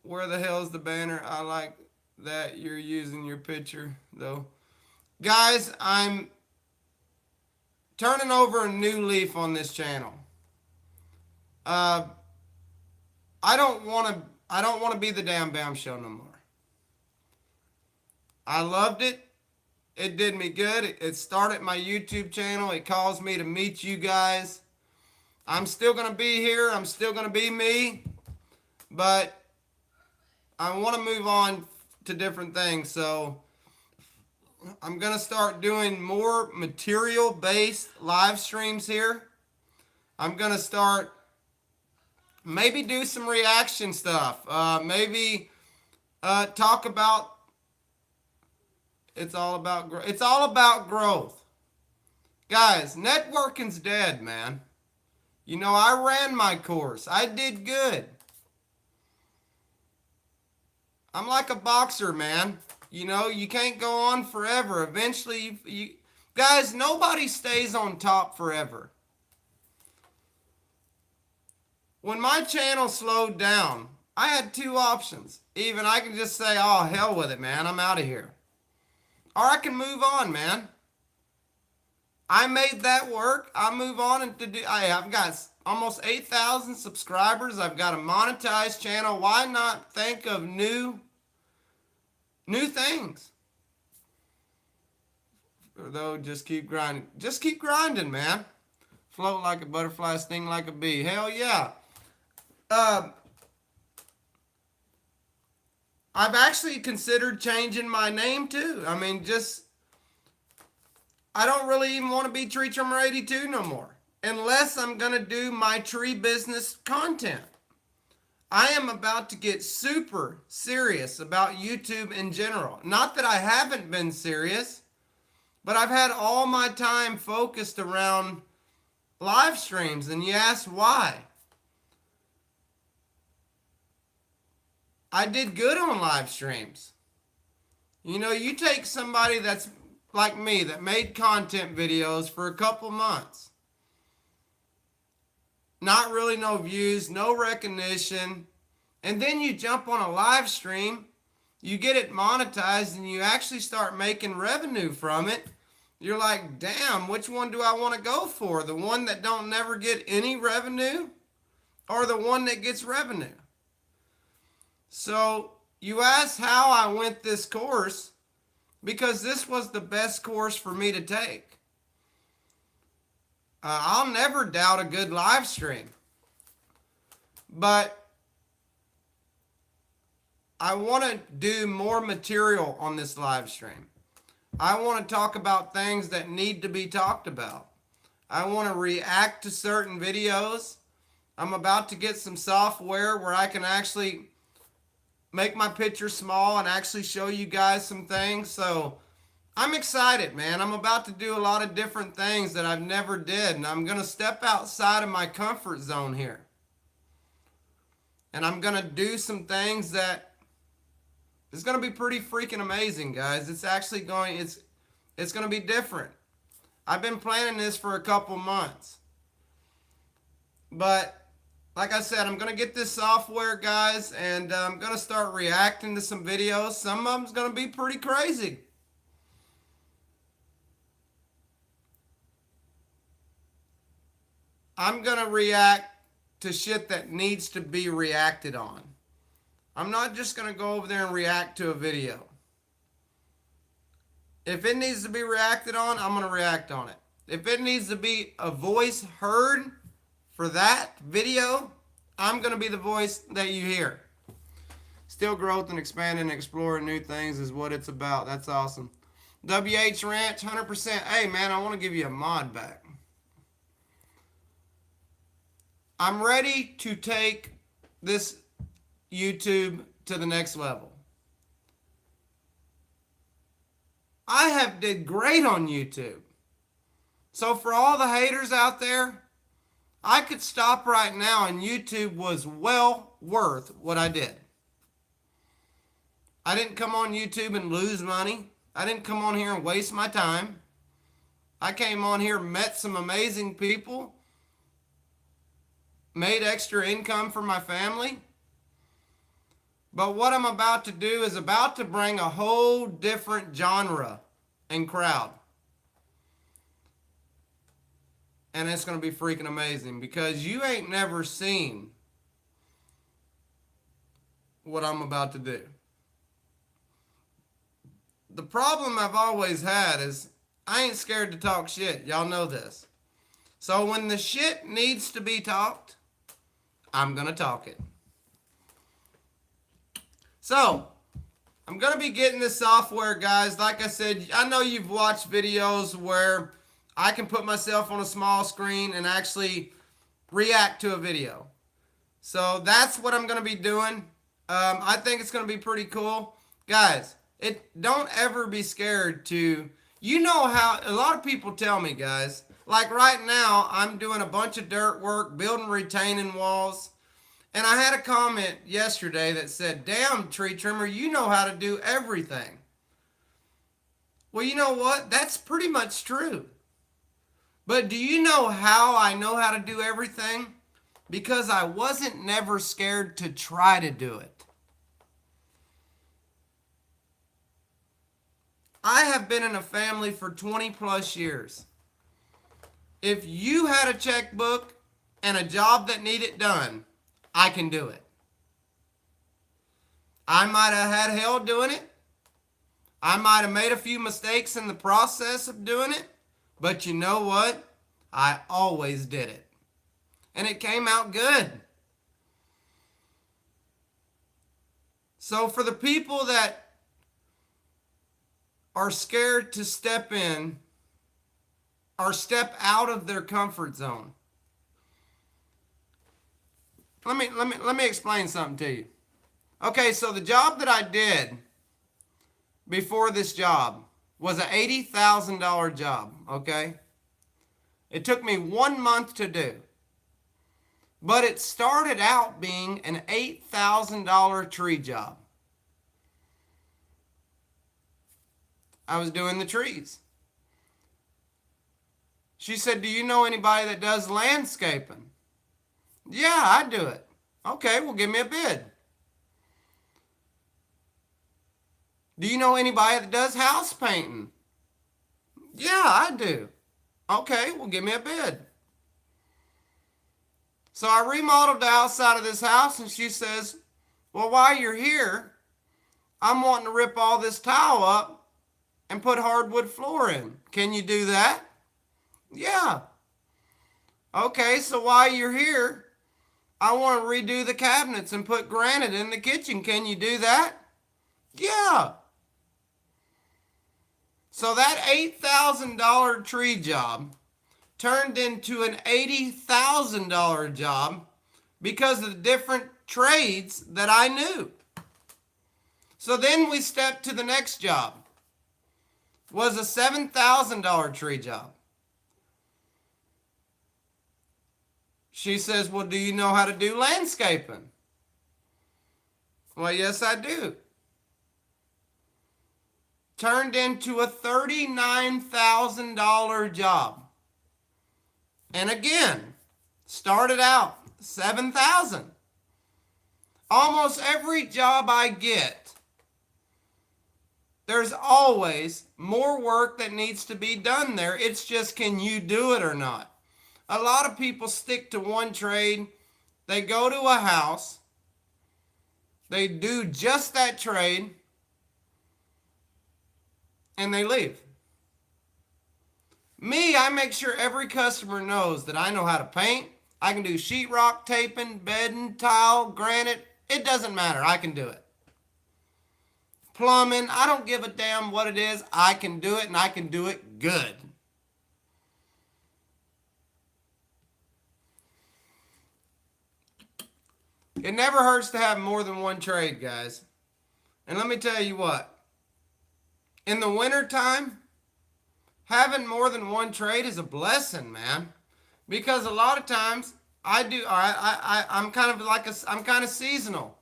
Where the hell is the banner? I like that you're using your picture, though. Guys, I'm turning over a new leaf on this channel. I don't want to be the Damn Bam Show no more. I loved it. It did me good. It started my YouTube channel. It caused me to meet you guys. I'm still going to be here. I'm still going to be me. But I want to move on to different things. So I'm going to start doing more material based live streams here. I'm going to start maybe do some reaction stuff. Maybe talk about it's all about growth. Guys, networking's dead, man. You know, I ran my course. I did good. I'm like a boxer, man. You know, you can't go on forever. Eventually, guys, nobody stays on top forever. When my channel slowed down, I had two options. Even I can just say, oh, hell with it, man. I'm out of here. Or I can move on, man. I made that work. I move on and I've got almost 8,000 subscribers. I've got a monetized channel. Why not think of new things? Though, just keep grinding. Just keep grinding, man. Float like a butterfly, sting like a bee. Hell yeah. I've actually considered changing my name too. I mean, I don't really even want to be Tree Trimmer 82 no more. Unless I'm going to do my tree business content. I am about to get super serious about YouTube in general. Not that I haven't been serious, but I've had all my time focused around live streams. And you ask why? I did good on live streams. You know, you take somebody that's like me that made content videos for a couple months. Not really no views, no recognition. And then you jump on a live stream, you get it monetized, and you actually start making revenue from it. You're like, damn, which one do I want to go for? The one that don't never get any revenue or the one that gets revenue? So you ask how I went this course, because this was the best course for me to take. I'll never doubt a good live stream. But I want to do more material on this live stream. I want to talk about things that need to be talked about. I want to react to certain videos. I'm about to get some software where I can actually make my picture small and actually show you guys some things. So I'm excited, man. I'm about to do a lot of different things that I've never did, and I'm going to step outside of my comfort zone here. And I'm going to do some things that is going to be pretty freaking amazing, guys. It's actually going to be different. I've been planning this for a couple months. But like I said, I'm going to get this software, guys, and I'm going to start reacting to some videos. Some of them's going to be pretty crazy. I'm going to react to shit that needs to be reacted on. I'm not just going to go over there and react to a video. If it needs to be reacted on, I'm going to react on it. If it needs to be a voice heard for that video, I'm going to be the voice that you hear. Still growth and expanding and exploring new things is what it's about. That's awesome. WH Ranch, 100%. Hey, man, I want to give you a mod back. I'm ready to take this YouTube to the next level. I have did great on YouTube. So for all the haters out there, I could stop right now and YouTube was well worth what I did. I didn't come on YouTube and lose money. I didn't come on here and waste my time. I came on here, met some amazing people, made extra income for my family. But what I'm about to do is about to bring a whole different genre and crowd. And it's going to be freaking amazing because you ain't never seen what I'm about to do. The problem I've always had is I ain't scared to talk shit. Y'all know this. So when the shit needs to be talked, I'm going to talk it. So, I'm going to be getting this software, guys. Like I said, I know you've watched videos where I can put myself on a small screen and actually react to a video. So that's what I'm going to be doing. I think it's going to be pretty cool. Guys, don't ever be scared to, you know how, a lot of people tell me, guys, like right now, I'm doing a bunch of dirt work, building retaining walls. And I had a comment yesterday that said, damn, tree trimmer, you know how to do everything. Well, you know what? That's pretty much true. But do you know how I know how to do everything? Because I wasn't never scared to try to do it. I have been in a family for 20 plus years. If you had a checkbook and a job that needed done, I can do it. I might have had hell doing it. I might have made a few mistakes in the process of doing it. But you know what? I always did it. And it came out good. So for the people that are scared to step in or step out of their comfort zone, let me explain something to you. Okay, so the job that I did before this job was an $80,000 job, okay? It took me 1 month to do. But it started out being an $8,000 tree job. I was doing the trees. She said, do you know anybody that does landscaping? Yeah, I do it. Okay, well, give me a bid. Do you know anybody that does house painting? Yeah, I do. Okay, well, give me a bid. So I remodeled the outside of this house, and she says, well, while you're here, I'm wanting to rip all this tile up and put hardwood floor in. Can you do that? Yeah. Okay, so while you're here, I want to redo the cabinets and put granite in the kitchen. Can you do that? Yeah. So that $8,000 tree job turned into an $80,000 job because of the different trades that I knew. So then we stepped to the next job. Was a $7,000 tree job. She says, well, do you know how to do landscaping? Well, yes, I do. Turned into a $39,000 job. And again, started out $7,000. Almost every job I get, there's always more work that needs to be done there. It's just, can you do it or not? A lot of people stick to one trade. They go to a house. They do just that trade. And they leave. Me, I make sure every customer knows that I know how to paint. I can do sheetrock, taping, bedding, tile, granite. It doesn't matter. I can do it. Plumbing, I don't give a damn what it is. I can do it, and I can do it good. It never hurts to have more than one trade, guys. And let me tell you what. In the wintertime, having more than one trade is a blessing, man. Because a lot of times I'm kind of seasonal.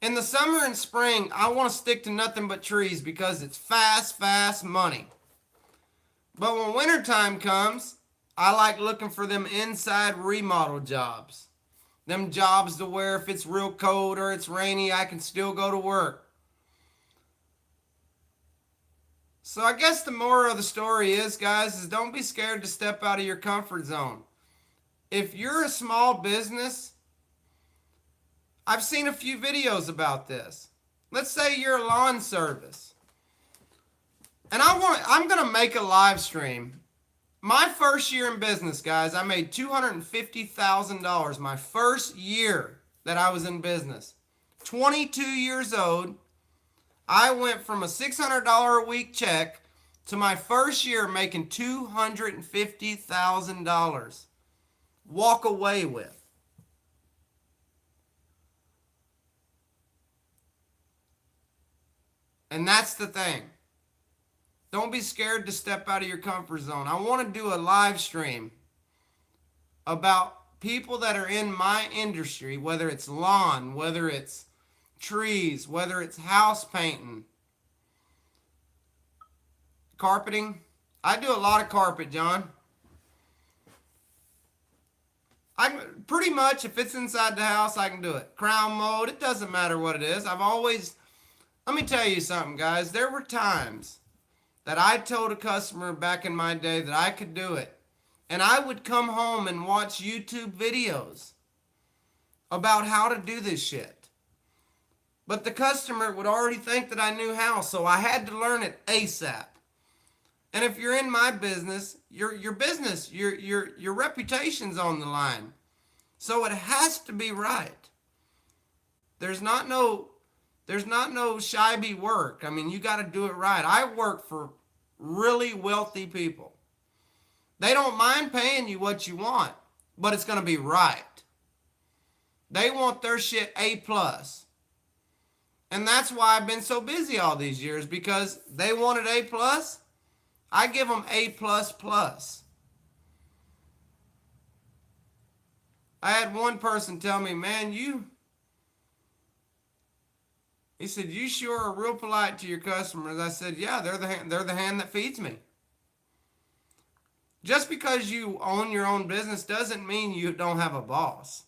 In the summer and spring, I want to stick to nothing but trees because it's fast money. But when wintertime comes, I like looking for them inside remodel jobs. Them jobs to where if it's real cold or it's rainy, I can still go to work. So I guess the moral of the story is, guys, is don't be scared to step out of your comfort zone. If you're a small business, I've seen a few videos about this. Let's say you're a lawn service. And I'm going to make a live stream. My first year in business, guys, I made $250,000 my first year that I was in business. 22 years old, I went from a $600 a week check to my first year making $250,000. Walk away with. And that's the thing. Don't be scared to step out of your comfort zone. I want to do a live stream about people that are in my industry, whether it's lawn, whether it's trees, whether it's house painting, carpeting. I do a lot of carpet, John. I pretty much, if it's inside the house, I can do it. Crown mold, it doesn't matter what it is. Let me tell you something, guys. There were times that I told a customer back in my day that I could do it. And I would come home and watch YouTube videos about how to do this shit. But the customer would already think that I knew how, so I had to learn it ASAP. And if you're in my business, your business, your reputation's on the line. So it has to be right. There's not no shabby work. I mean, you got to do it right. I work for really wealthy people. They don't mind paying you what you want, but it's going to be right. They want their shit A+. And that's why I've been so busy all these years, because they wanted A+. I give them A++. I had one person tell me, man, he said, you sure are real polite to your customers. I said, yeah, they're the hand that feeds me. Just because you own your own business doesn't mean you don't have a boss.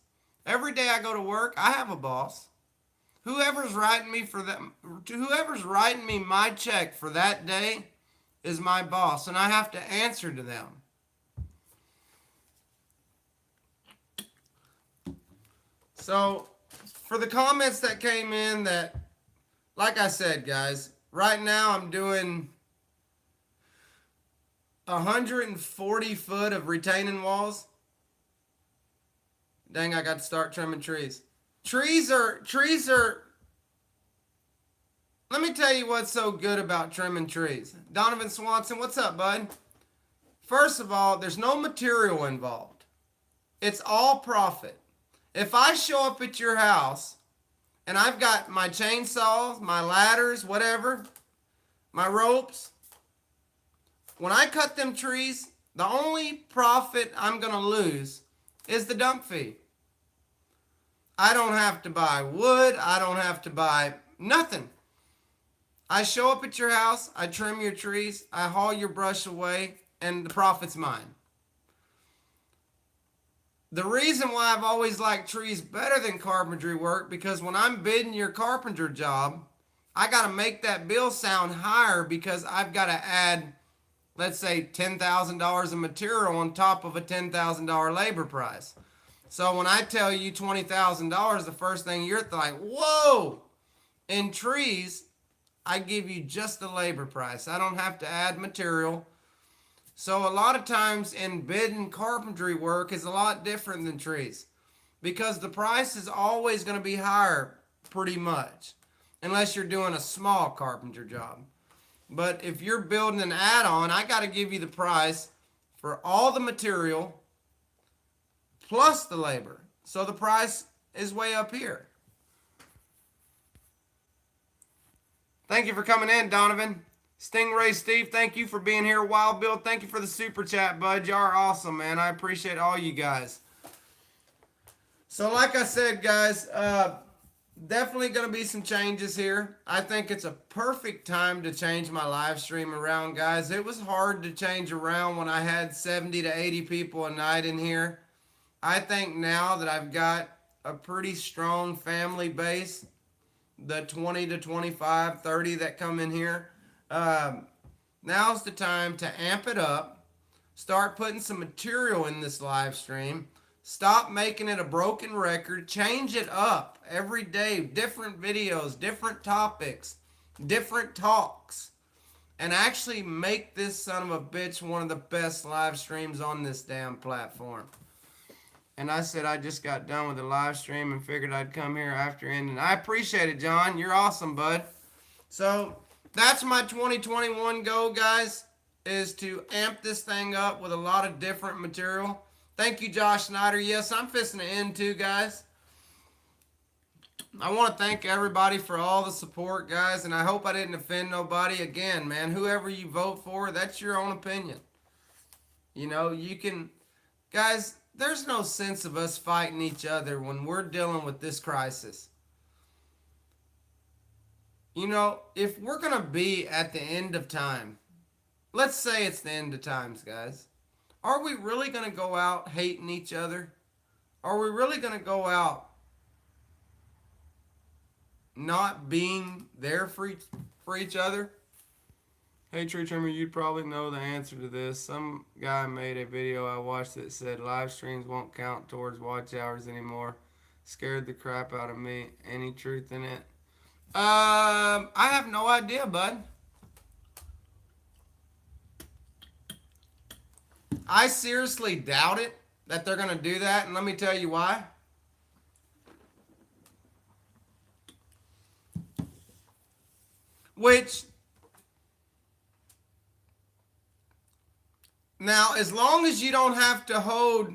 Every day I go to work, I have a boss. Whoever's writing me my check for that day is my boss, and I have to answer to them. So, for the comments that came in that, like I said, guys, right now I'm doing 140 foot of retaining walls. Dang, I got to start trimming trees. Trees are, let me tell you what's so good about trimming trees. Donovan Swanson, what's up, bud? First of all, there's no material involved. It's all profit. If I show up at your house and I've got my chainsaws, my ladders, whatever, my ropes, when I cut them trees, the only profit I'm going to lose is the dump fee. I don't have to buy wood. I don't have to buy nothing. I show up at your house, I trim your trees, I haul your brush away, and the profit's mine. The reason why I've always liked trees better than carpentry work, because when I'm bidding your carpenter job, I got to make that bill sound higher, because I've got to add, let's say, $10,000 of material on top of a $10,000 labor price. So when I tell you $20,000, the first thing you're like, whoa! In trees, I give you just the labor price. I don't have to add material. So a lot of times in bidding carpentry work is a lot different than trees, because the price is always going to be higher pretty much, unless you're doing a small carpenter job. But if you're building an add-on, I got to give you the price for all the material plus the labor. So the price is way up here. Thank you for coming in, Donovan. Stingray Steve, thank you for being here. Wild Bill, thank you for the super chat, bud. Y'all are awesome, man. I appreciate all you guys. So like I said, guys, definitely going to be some changes here. I think it's a perfect time to change my live stream around, guys. It was hard to change around when I had 70 to 80 people a night in here. I think now that I've got a pretty strong family base, the 20 to 25, 30 that come in here, now's the time to amp it up, start putting some material in this live stream, stop making it a broken record, change it up every day, different videos, different topics, different talks, and actually make this son of a bitch one of the best live streams on this damn platform. And I said I just got done with the live stream and figured I'd come here after ending. I appreciate it, John. You're awesome, bud. So that's my 2021 goal, guys, is to amp this thing up with a lot of different material. Thank you, Josh Snyder. Yes, I'm fisting to end too, guys. I want to thank everybody for all the support, guys, and I hope I didn't offend nobody. Again, man, whoever you vote for, that's your own opinion. You know, you can, guys, there's no sense of us fighting each other when we're dealing with this crisis. You know, if we're going to be at the end of time, let's say it's the end of times, guys, are we really going to go out hating each other? Are we really going to go out not being there for each other? Hey, Tree Trimmer, you'd probably know the answer to this. Some guy made a video I watched that said live streams won't count towards watch hours anymore. Scared the crap out of me. Any truth in it? I have no idea, bud. I seriously doubt it that they're going to do that, and let me tell you why. Which, now, as long as you don't have to hold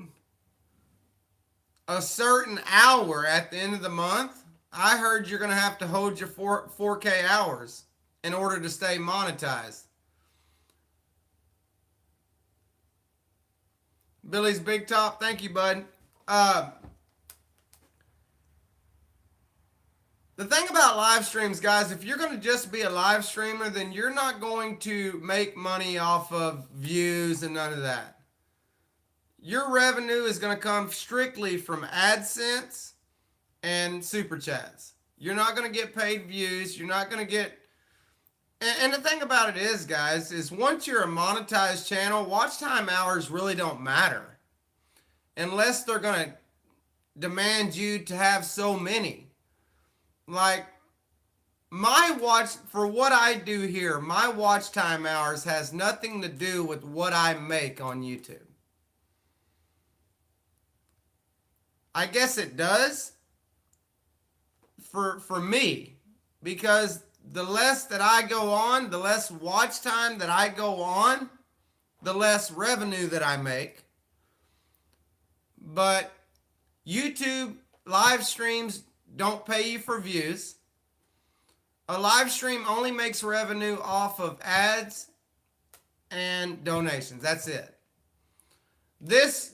a certain hour at the end of the month, I heard you're going to have to hold your 4K hours in order to stay monetized. Billy's Big Top, thank you, bud. The thing about live streams, guys, if you're going to just be a live streamer, then you're not going to make money off of views and none of that. Your revenue is going to come strictly from AdSense and Super Chats. You're not going to get paid views. You're not going to get... And the thing about it is, guys, is once you're a monetized channel, watch time hours really don't matter. Unless they're going to demand you to have so many. Like, my watch, for what I do here, my watch time hours has nothing to do with what I make on YouTube. I guess it does for me, because the less that I go on, the less watch time that I go on, the less revenue that I make. But YouTube live streams don't pay you for views. A live stream only makes revenue off of ads and donations. That's it. This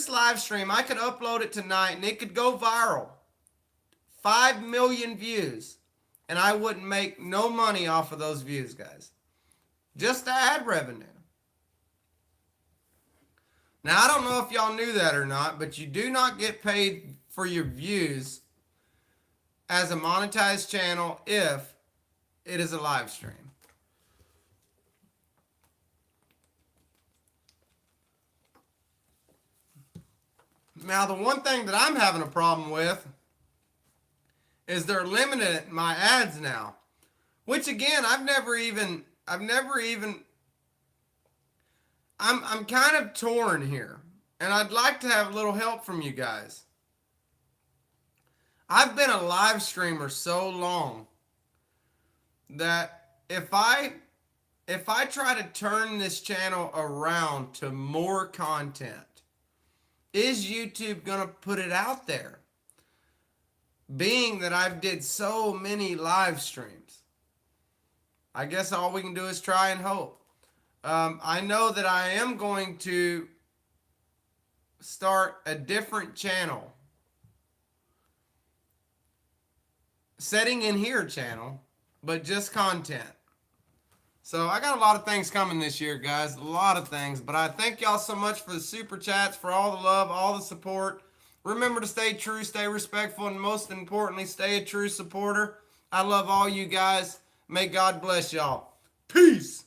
live stream, I could upload it tonight and it could go viral. 5 million views. And I wouldn't make no money off of those views, guys. Just the ad revenue. Now, I don't know if y'all knew that or not, but you do not get paid for your views as a monetized channel if it is a live stream. Now, the one thing that I'm having a problem with is they're limiting my ads now, which again, I'm kind of torn here, and I'd like to have a little help from you guys. I've been a live streamer so long that if I try to turn this channel around to more content, is YouTube gonna put it out there? Being that I've did so many live streams, I guess all we can do is try and hope. I know that I am going to start a different channel, setting in here channel, but just content. So I got a lot of things coming this year, guys, a lot of things. But I thank y'all so much for the super chats, for all the love, all the support. Remember to stay true, stay respectful, and most importantly, stay a true supporter. I love all you guys. May God bless y'all. Peace.